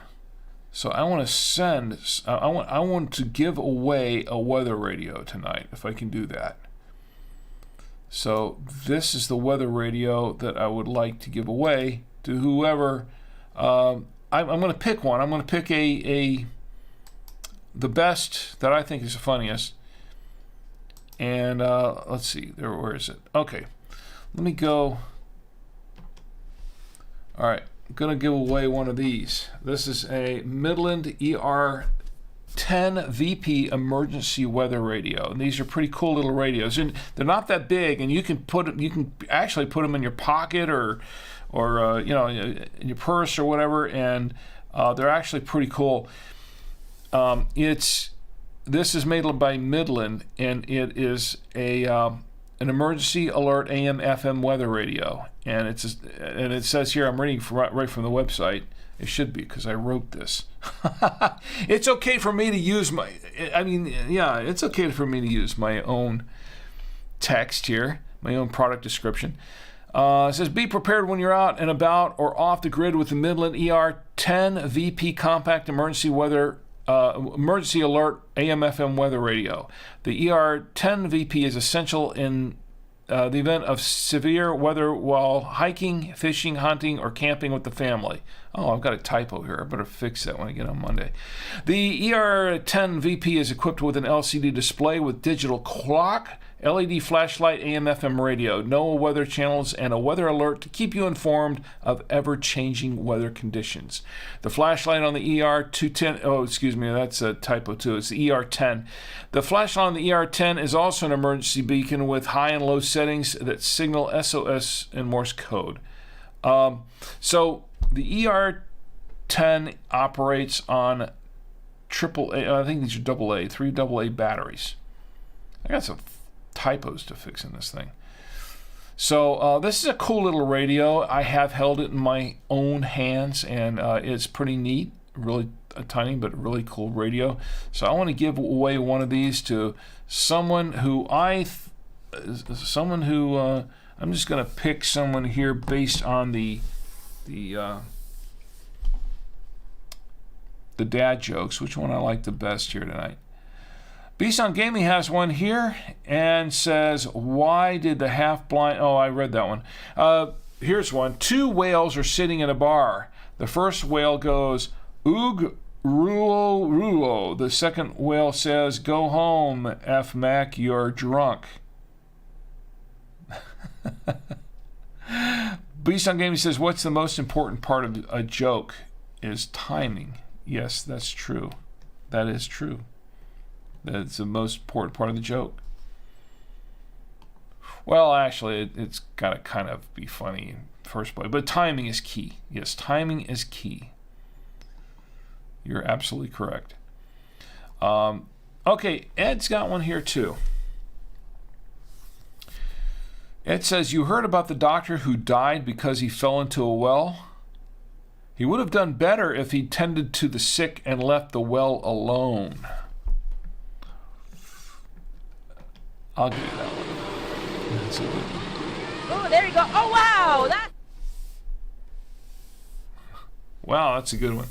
So I want to give away a weather radio tonight, if I can do that. So this is the weather radio that I would like to give away to whoever. I'm going to pick one. I'm going to pick the best that I think is the funniest. And let's see, where is it? Okay, let me go. All right, I'm going to give away one of these. This is a Midland ER10 VP emergency weather radio, and these are pretty cool little radios. And they're not that big, and you can actually put them in your pocket or in your purse or whatever, and they're actually pretty cool. This is made by Midland, and it is an emergency alert AM/FM weather radio, and it says here, I'm reading right from the website. It should be because I wrote this. It's okay for me to use it's okay for me to use my own text here, my own product description. It says, be prepared when you're out and about or off the grid with the Midland ER10 VP compact emergency alert AM/FM weather radio. The ER10 VP is essential in the event of severe weather while hiking, fishing, hunting, or camping with the family. Oh, I've got a typo here. I better fix that when I get on Monday. The ER10 VP is equipped with an LCD display with digital clock, LED flashlight, AM/FM radio, NOAA weather channels, and a weather alert to keep you informed of ever-changing weather conditions. The flashlight on the ER210, oh, excuse me, that's a typo too, it's the ER10. The flashlight on the ER10 is also an emergency beacon with high and low settings that signal SOS and Morse code. So the ER10 10 operates on AAA. I think these are AA, 3 AA batteries. I got some typos to fix in this thing. So this is a cool little radio. I have held it in my own hands, and it's pretty neat. Really tiny, but really cool radio. So I want to give away one of these to someone who I'm just going to pick someone here based on the dad jokes. Which one I like the best here tonight? Beast on Gaming has one here and says, why did the half-blind... Oh, I read that one. Here's one. 2 whales are sitting in a bar. The first whale goes, oog, ruo, ruo. The second whale says, go home, F. Mac, you're drunk. Beast on Gaming says, what's the most important part of a joke? Is timing. Yes, that's true. That is true. That's the most important part of the joke. Well, actually, it's got to kind of be funny in the first place. But timing is key. Yes, timing is key. You're absolutely correct. Okay, Ed's got one here too. Ed says, you heard about the doctor who died because he fell into a well? He would have done better if he tended to the sick and left the well alone. I'll give you that one. That's a good one. Oh, there you go. Oh, wow. Wow, that's a good one.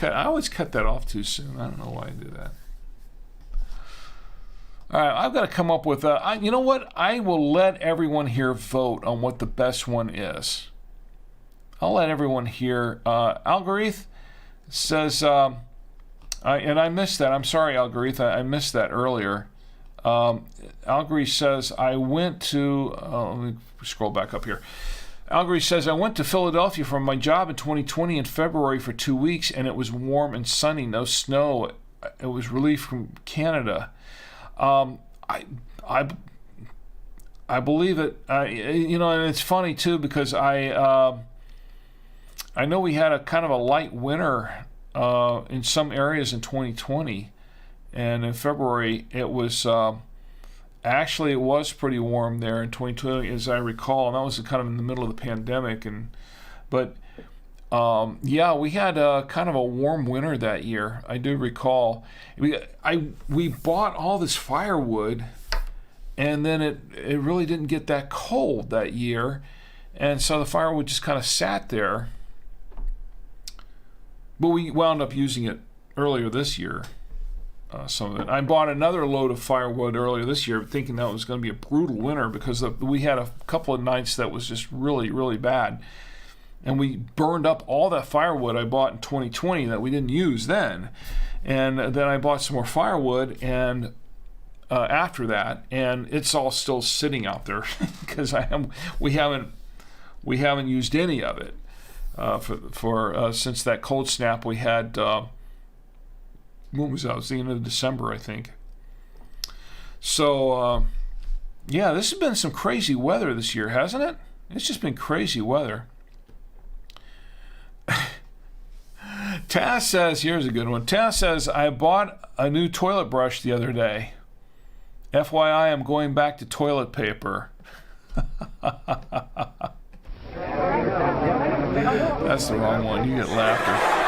I always cut that off too soon. I don't know why I do that. All right, I've got to come up with you know what? I will let everyone here vote on what the best one is. I'll let everyone here. Algorithm says, and I missed that. I'm sorry, Algorithm. I missed that earlier. Algorithm says, I went to, let me scroll back up here. Algorithm says, I went to Philadelphia for my job in 2020 in February for 2 weeks, and it was warm and sunny, no snow. It was relief from Canada. I believe it. You know, and it's funny too because I know we had a kind of a light winter in some areas in 2020, and in February it was actually it was pretty warm there in 2020 as I recall, and that was kind of in the middle of the pandemic. But yeah, we had kind of a warm winter that year. I do recall. We bought all this firewood, and then it really didn't get that cold that year, and so the firewood just kind of sat there. But we wound up using it earlier this year. Some of it. I bought another load of firewood earlier this year, thinking that was going to be a brutal winter because we had a couple of nights that was just really, really bad. And we burned up all that firewood I bought in 2020 that we didn't use then. And then I bought some more firewood and after that, and it's all still sitting out there because we haven't used any of it for since that cold snap we had. When was that? It was the end of December, I think. So yeah, this has been some crazy weather this year, hasn't it? It's just been crazy weather. Taz says, here's a good one. Taz says, I bought a new toilet brush the other day. FYI, I'm going back to toilet paper. That's the wrong one. You get laughter.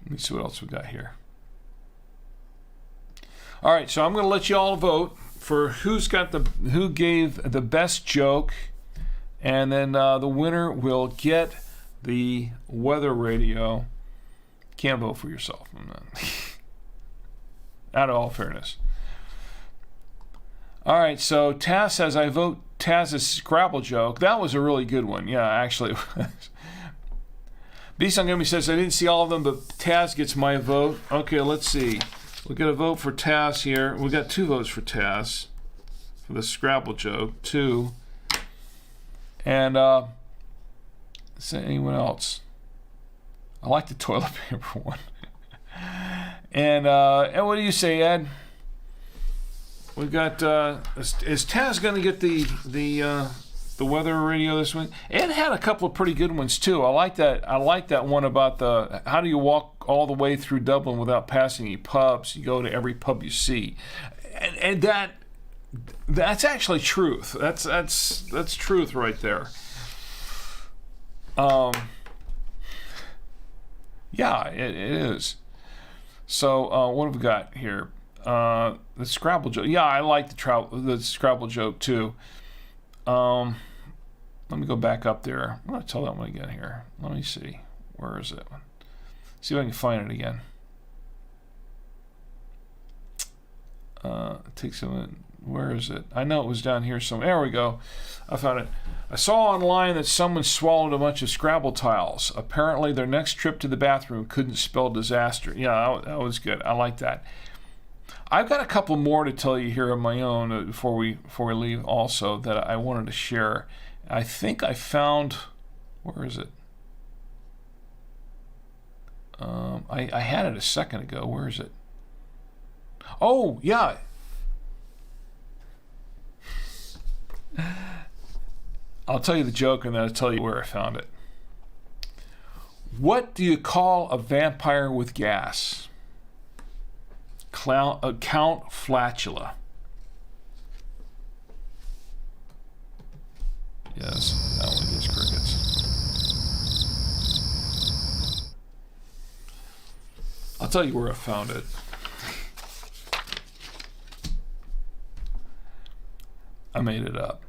Let me see what else we got here. All right, so I'm going to let you all vote for who gave the best joke, and then the winner will get the weather radio. Can't vote for yourself. Out of all fairness. All right, so Taz says, I vote Taz's Scrabble joke. That was a really good one. Yeah, actually it was. Beast on Gaming says, I didn't see all of them, but Taz gets my vote. Okay, let's see. We'll get a vote for Taz here. We got 2 votes for Taz for the Scrabble joke. 2. And is there anyone else? I like the toilet paper one. And what do you say, Ed? we've got. Is Taz going to get the weather radio this week? Ed had a couple of pretty good ones too. I like that one about the how do you walk all the way through Dublin without passing any pubs? You go to every pub you see, and that's actually truth. That's truth right there. Yeah, it is. So what have we got here? The Scrabble joke. Yeah, I like the Scrabble joke too. Let me go back up there. I'm going to tell that one again here. Let me see. Where is it? See if I can find it again. It takes a minute. Where is it? I know it was down here somewhere. There we go. I found it. I saw online that someone swallowed a bunch of Scrabble tiles. Apparently their next trip to the bathroom couldn't spell disaster. Yeah, that was good. I like that. I've got a couple more to tell you here of my own before we leave also that I wanted to share. I think I found, where is it? I had it a second ago. Where is it? Oh, yeah. I'll tell you the joke and then I'll tell you where I found it. What do you call a vampire with gas? Count Flatula. Yes, that one gets crickets. I'll tell you where I found it. I made it up.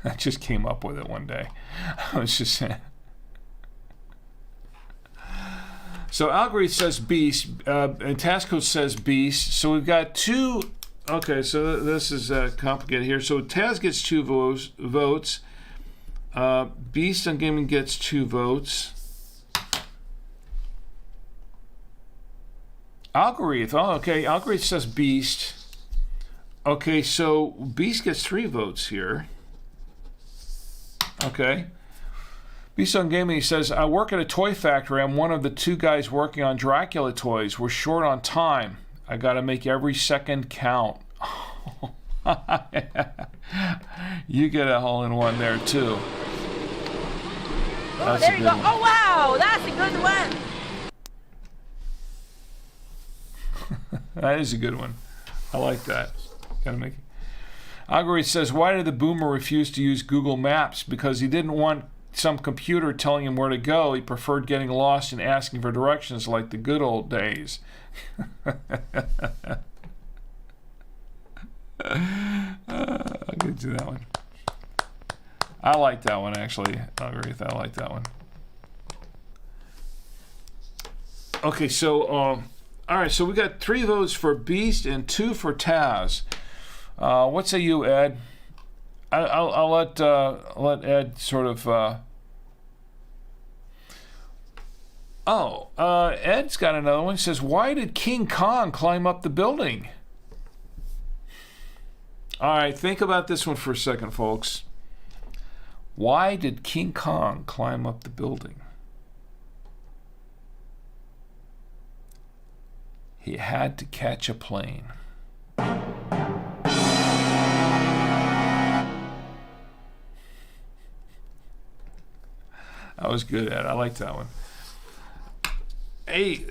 I just came up with it one day. I was just saying. So Algorithm says beast, and Tasco says beast. So we've got two. Okay, so this is complicated here. So Taz gets 2 votes. Beast on Gaming gets 2 votes. Algorithm. Oh, okay. Algorithm says beast. Okay, so beast gets 3 votes here. Okay. Beast on Gaming says, I work at a toy factory. I'm one of the 2 guys working on Dracula toys. We're short on time. I got to make every second count. You get a hole-in-one there, too. Oh, there you go. Oh, wow. That's a good one. That is a good one. I like that. Gotta make it. Algorithm says, why did the boomer refuse to use Google Maps? Because he didn't want some computer telling him where to go. He preferred getting lost and asking for directions like the good old days. I'll get you that one. I like that one, actually. Algorithm, I like that one. Okay, so, all right, so we got 3 votes for Beast and 2 for Taz. What say you, Ed? I'll let Ed sort of. Ed's got another one. He says, "Why did King Kong climb up the building?" All right, think about this one for a second, folks. Why did King Kong climb up the building? He had to catch a plane. That was good, Ed. I like that one. Hey,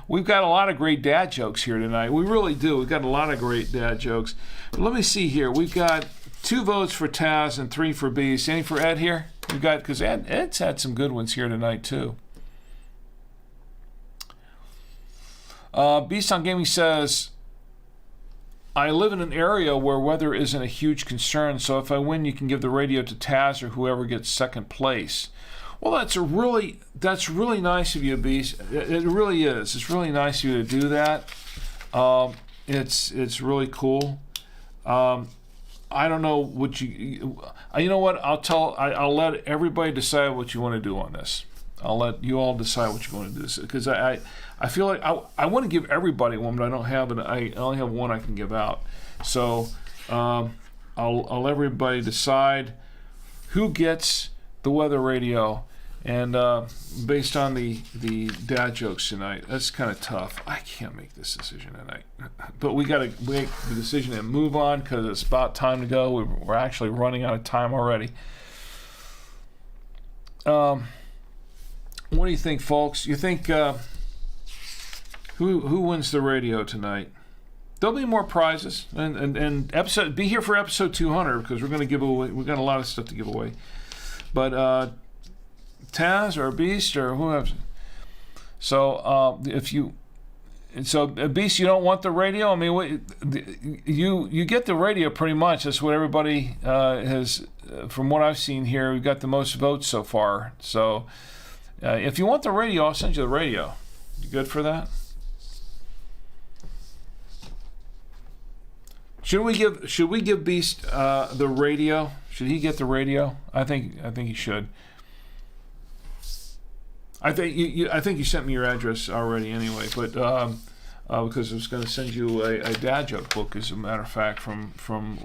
we've got a lot of great dad jokes here tonight. We really do. We've got a lot of great dad jokes. But let me see here. We've got 2 votes for Taz and 3 for Beast. Any for Ed here? We've got, because Ed's had some good ones here tonight, too. Beast on Gaming says, I live in an area where weather isn't a huge concern, so if I win, you can give the radio to Taz or whoever gets second place. Well, that's really nice of you, Beast. It really is. It's really nice of you to do that. It's really cool. I don't know what you know what? I'll let everybody decide what you want to do on this. I'll let you all decide what you want to do, because I feel like I want to give everybody one, but I don't have it. I only have one I can give out. So I'll let everybody decide who gets the weather radio, And based on the dad jokes tonight, that's kind of tough. I can't make this decision tonight. But we got to make the decision and move on because it's about time to go. We're actually running out of time already. What do you think, folks? You think who wins the radio tonight? There'll be more prizes, and episode. Be here for episode 200 because we're going to give away. We've got a lot of stuff to give away. But Taz or Beast or whoever. So Beast, you don't want the radio. I mean, you get the radio pretty much. That's what everybody has. From what I've seen here, we've got the most votes so far. So if you want the radio, I'll send you the radio. You good for that? Should we give Beast the radio? Should he get the radio? I think he should. I think you sent me your address already anyway, but because I was going to send you a dad joke book, as a matter of fact, from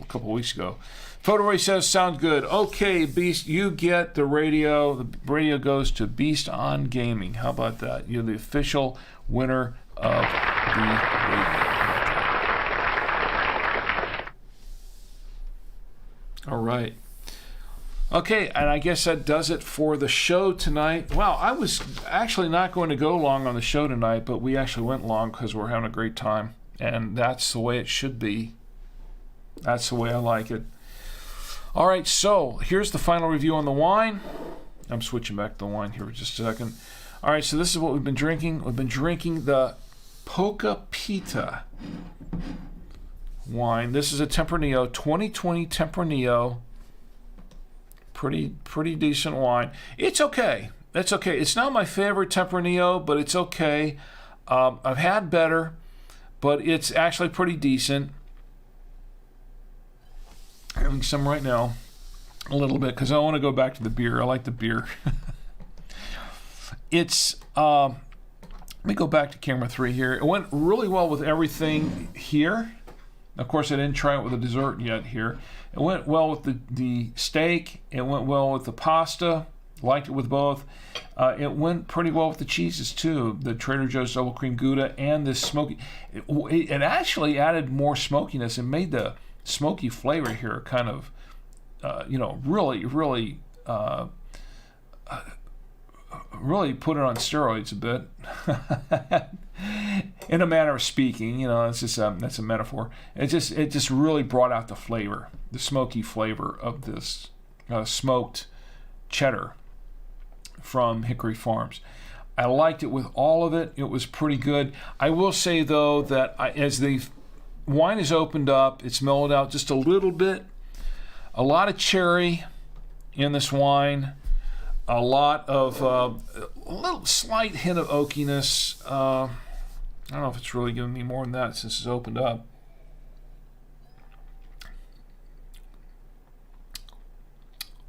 a couple of weeks ago. Photo says, sound good. Okay, Beast, you get the radio. The radio goes to Beast on Gaming. How about that? You're the official winner of the radio. All right. Okay, and I guess that does it for the show tonight. Wow, I was actually not going to go long on the show tonight, but we actually went long because we're having a great time, and that's the way it should be. That's the way I like it. All right, so here's the final review on the wine. I'm switching back to the wine here for just a second. All right, so this is what we've been drinking. We've been drinking the Pocapita wine. This is a Tempranillo, 2020 Tempranillo. Pretty decent wine. It's okay. It's okay. It's not my favorite Tempranillo, but it's okay. I've had better, but it's actually pretty decent. I'm having some right now, a little bit, because I want to go back to the beer. I like the beer. It's, let me go back to camera 3 here. It went really well with everything here. Of course, I didn't try it with the dessert yet here. It went well with the steak. It went well with the pasta. Liked it with both. It went pretty well with the cheeses too. The Trader Joe's double cream Gouda and the smoky. It actually added more smokiness and made the smoky flavor here kind of, really put it on steroids a bit. In a manner of speaking, it's just that's a metaphor. It just really brought out the flavor, the smoky flavor of this smoked cheddar from Hickory Farms. I liked it with all of it. It was pretty good. I will say though that as the wine is opened up, it's mellowed out just a little bit. A lot of cherry in this wine. A lot of a little slight hint of oakiness. I don't know if it's really giving me more than that since it's opened up.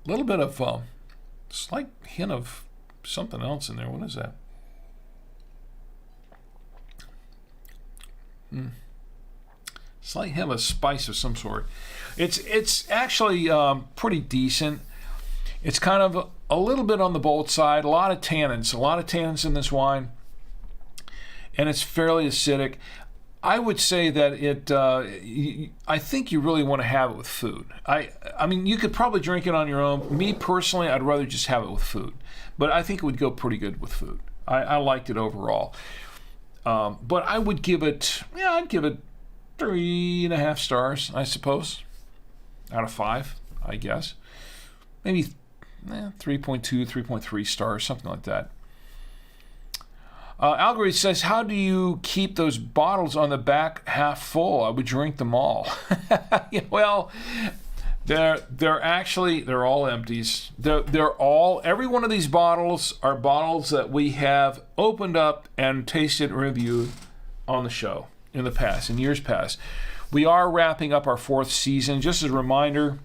A little bit of slight hint of something else in there. What is that? Slight hint of a spice of some sort. It's actually pretty decent. It's kind of a little bit on the bold side. A lot of tannins in this wine. And it's fairly acidic. I would say that I think you really want to have it with food. I mean, you could probably drink it on your own. Me personally, I'd rather just have it with food. But I think it would go pretty good with food. I liked it overall. But I would give it, I'd give it 3.5 stars, I suppose, out of 5, I guess. Maybe 3.2, 3.3 stars, something like that. Algorithm says, how do you keep those bottles on the back half full? I would drink them all. Well, they're all empties. Every one of these bottles are bottles that we have opened up and tasted and reviewed on the show in the past, in years past. We are wrapping up our 4th season. Just as a reminder,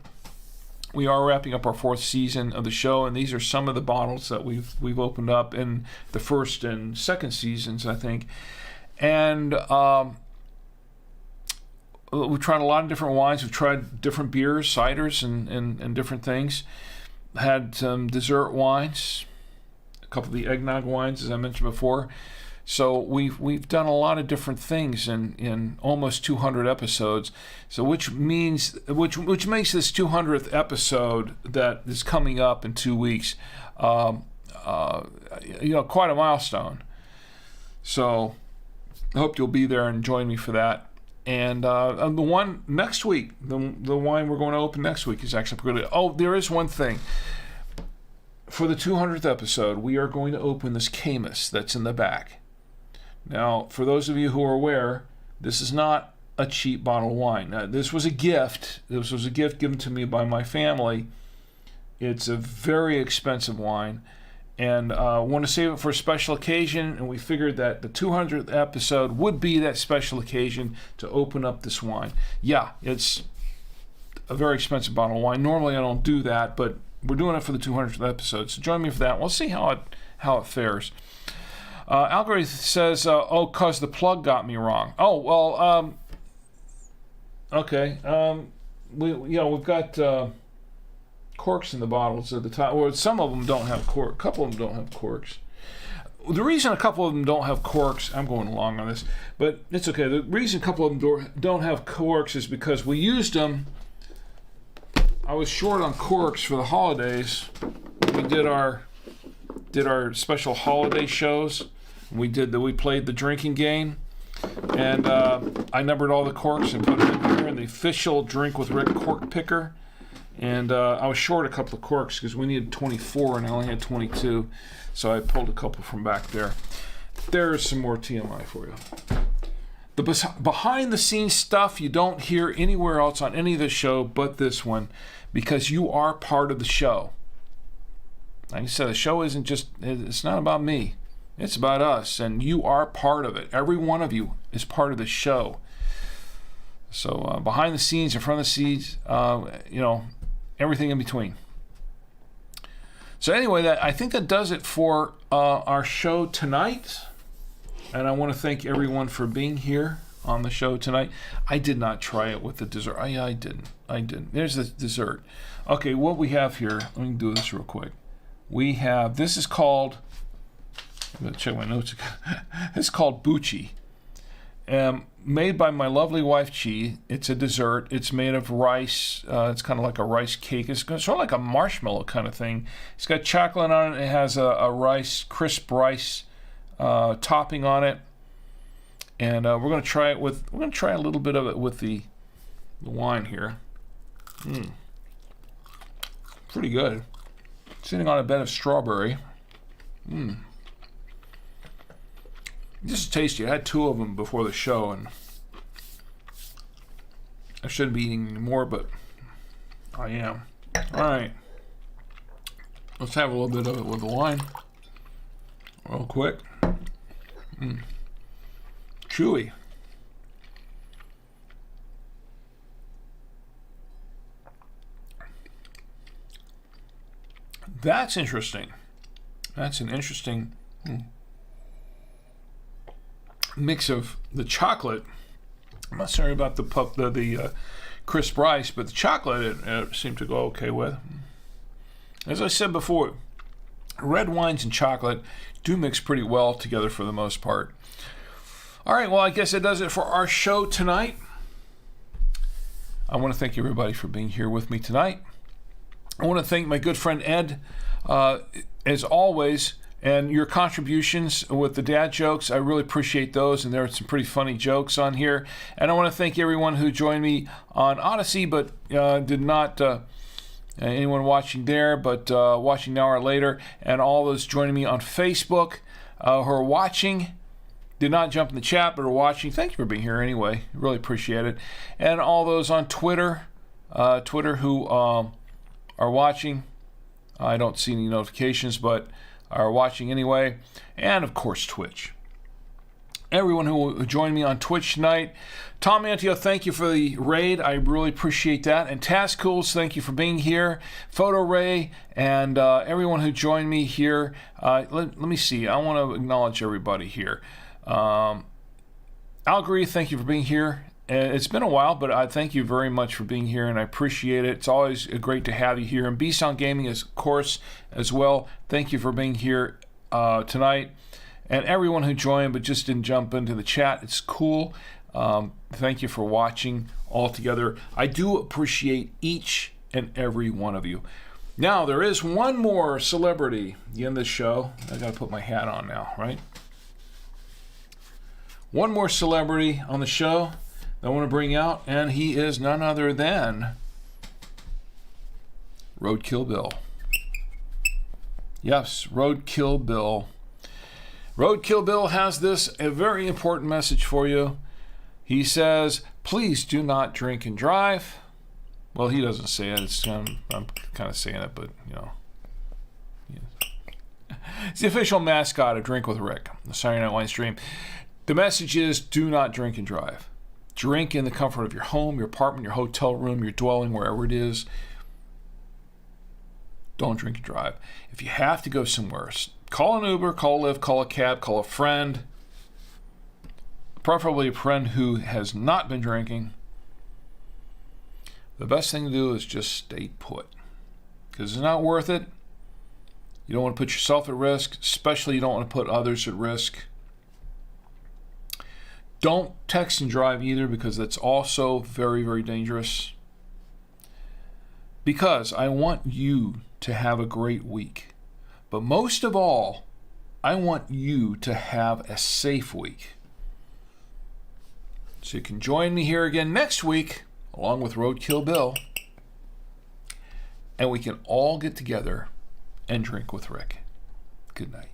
we are wrapping up our 4th season of the show, and these are some of the bottles that we've opened up in the 1st and 2nd seasons, I think. And we've tried a lot of different wines. We've tried different beers, ciders, and different things. Had some dessert wines. couple of the eggnog wines, as I mentioned before. So we've done a lot of different things in almost 200 episodes. So which makes this 200th episode that is coming up in 2 weeks, quite a milestone. So I hope you'll be there and join me for that. And the one next week, the wine we're going to open next week is actually pretty good. Oh, there is one thing. For the 200th episode, we are going to open this Camus that's in the back. Now, for those of you who are aware, this is not a cheap bottle of wine. This was a gift. This was a gift given to me by my family. It's a very expensive wine, and I want to save it for a special occasion, and we figured that the 200th episode would be that special occasion to open up this wine. Yeah, it's a very expensive bottle of wine. Normally I don't do that, but we're doing it for the 200th episode, so join me for that. We'll see how it fares. Algorithm says, cause the plug got me wrong. Oh, well, okay. We've got corks in the bottles at the top. Well, some of them don't have corks. A couple of them don't have corks. The reason a couple of them don't have corks, I'm going along on this, but it's okay. The reason a couple of them don't have corks is because we used them. I was short on corks for the holidays. We did our special holiday shows. We played the drinking game, and I numbered all the corks and put them in here in the official Drink with Rick cork picker. And I was short a couple of corks because we needed 24 and I only had 22, so I pulled a couple from back there. There's some more TMI for you. The behind the scenes stuff you don't hear anywhere else on any of the show but this one, because you are part of the show. Like I said, the show it's not about me. It's about us, and you are part of it. Every one of you is part of the show. So behind the scenes, in front of the scenes, everything in between. So anyway, I think that does it for our show tonight. And I want to thank everyone for being here on the show tonight. I did not try it with the dessert. I didn't. There's the dessert. Okay, what we have here, let me do this real quick. This is called, I'm going to check my notes again. It's called Bucci. Made by my lovely wife, Chi. It's a dessert. It's made of rice. It's kind of like a rice cake. It's sort of like a marshmallow kind of thing. It's got chocolate on it. It has a crisp rice topping on it. And we're going to try it with. We're going to try a little bit of it with the wine here. Pretty good. Sitting on a bed of strawberry. This is tasty. I had 2 of them before the show, and I shouldn't be eating more, but I am. All right. Let's have a little bit of it with the wine. Real quick. Chewy. That's interesting. That's an interesting mix of the chocolate. I'm not sorry about the crisp rice, but the chocolate it seemed to go okay with. As I said before, red wines and chocolate do mix pretty well together for the most part. All right, well, I guess that does it for our show tonight. I want to thank everybody for being here with me tonight. I want to thank my good friend Ed, as always, and your contributions with the dad jokes. I really appreciate those, and there are some pretty funny jokes on here. And I want to thank everyone who joined me on Odyssey, but did not, anyone watching there, but watching now or later, and all those joining me on Facebook who are watching, did not jump in the chat, but are watching. Thank you for being here anyway. Really appreciate it. And all those on Twitter who are watching. I don't see any notifications, but are watching anyway. And of course, Twitch. Everyone who joined me on Twitch tonight. Tom Antio, thank you for the raid. I really appreciate that. And Tazcools, thank you for being here. Photo Ray and everyone who joined me here. Let me see. I want to acknowledge everybody here. Algory, thank you for being here. It's been a while, but I thank you very much for being here, and I appreciate it. It's always great to have you here. And B-Sound Gaming, of course, as well. Thank you for being here tonight, and everyone who joined but just didn't jump into the chat. It's cool. Thank you for watching all together. I do appreciate each and every one of you. Now, there is one more celebrity in this show. I got to put my hat on now, right? One more celebrity on the show that I want to bring out, and he is none other than Roadkill Bill. Yes, Roadkill Bill. Roadkill Bill has a very important message for you. He says, please do not drink and drive. Well, he doesn't say it. I'm kind of saying it, but, you know. It's the official mascot of Drink with Rick, the Saturday Night Wine Stream. The message is, do not drink and drive. Drink in the comfort of your home, your apartment, your hotel room, your dwelling, wherever it is. Don't drink and drive. If you have to go somewhere, call an Uber, call a Lyft, call a cab, call a friend. Preferably a friend who has not been drinking. The best thing to do is just stay put. Because it's not worth it. You don't want to put yourself at risk. Especially you don't want to put others at risk. Don't text and drive either, because that's also very, very dangerous. Because I want you to have a great week. But most of all, I want you to have a safe week. So you can join me here again next week, along with Roadkill Bill, and we can all get together and drink with Rick. Good night.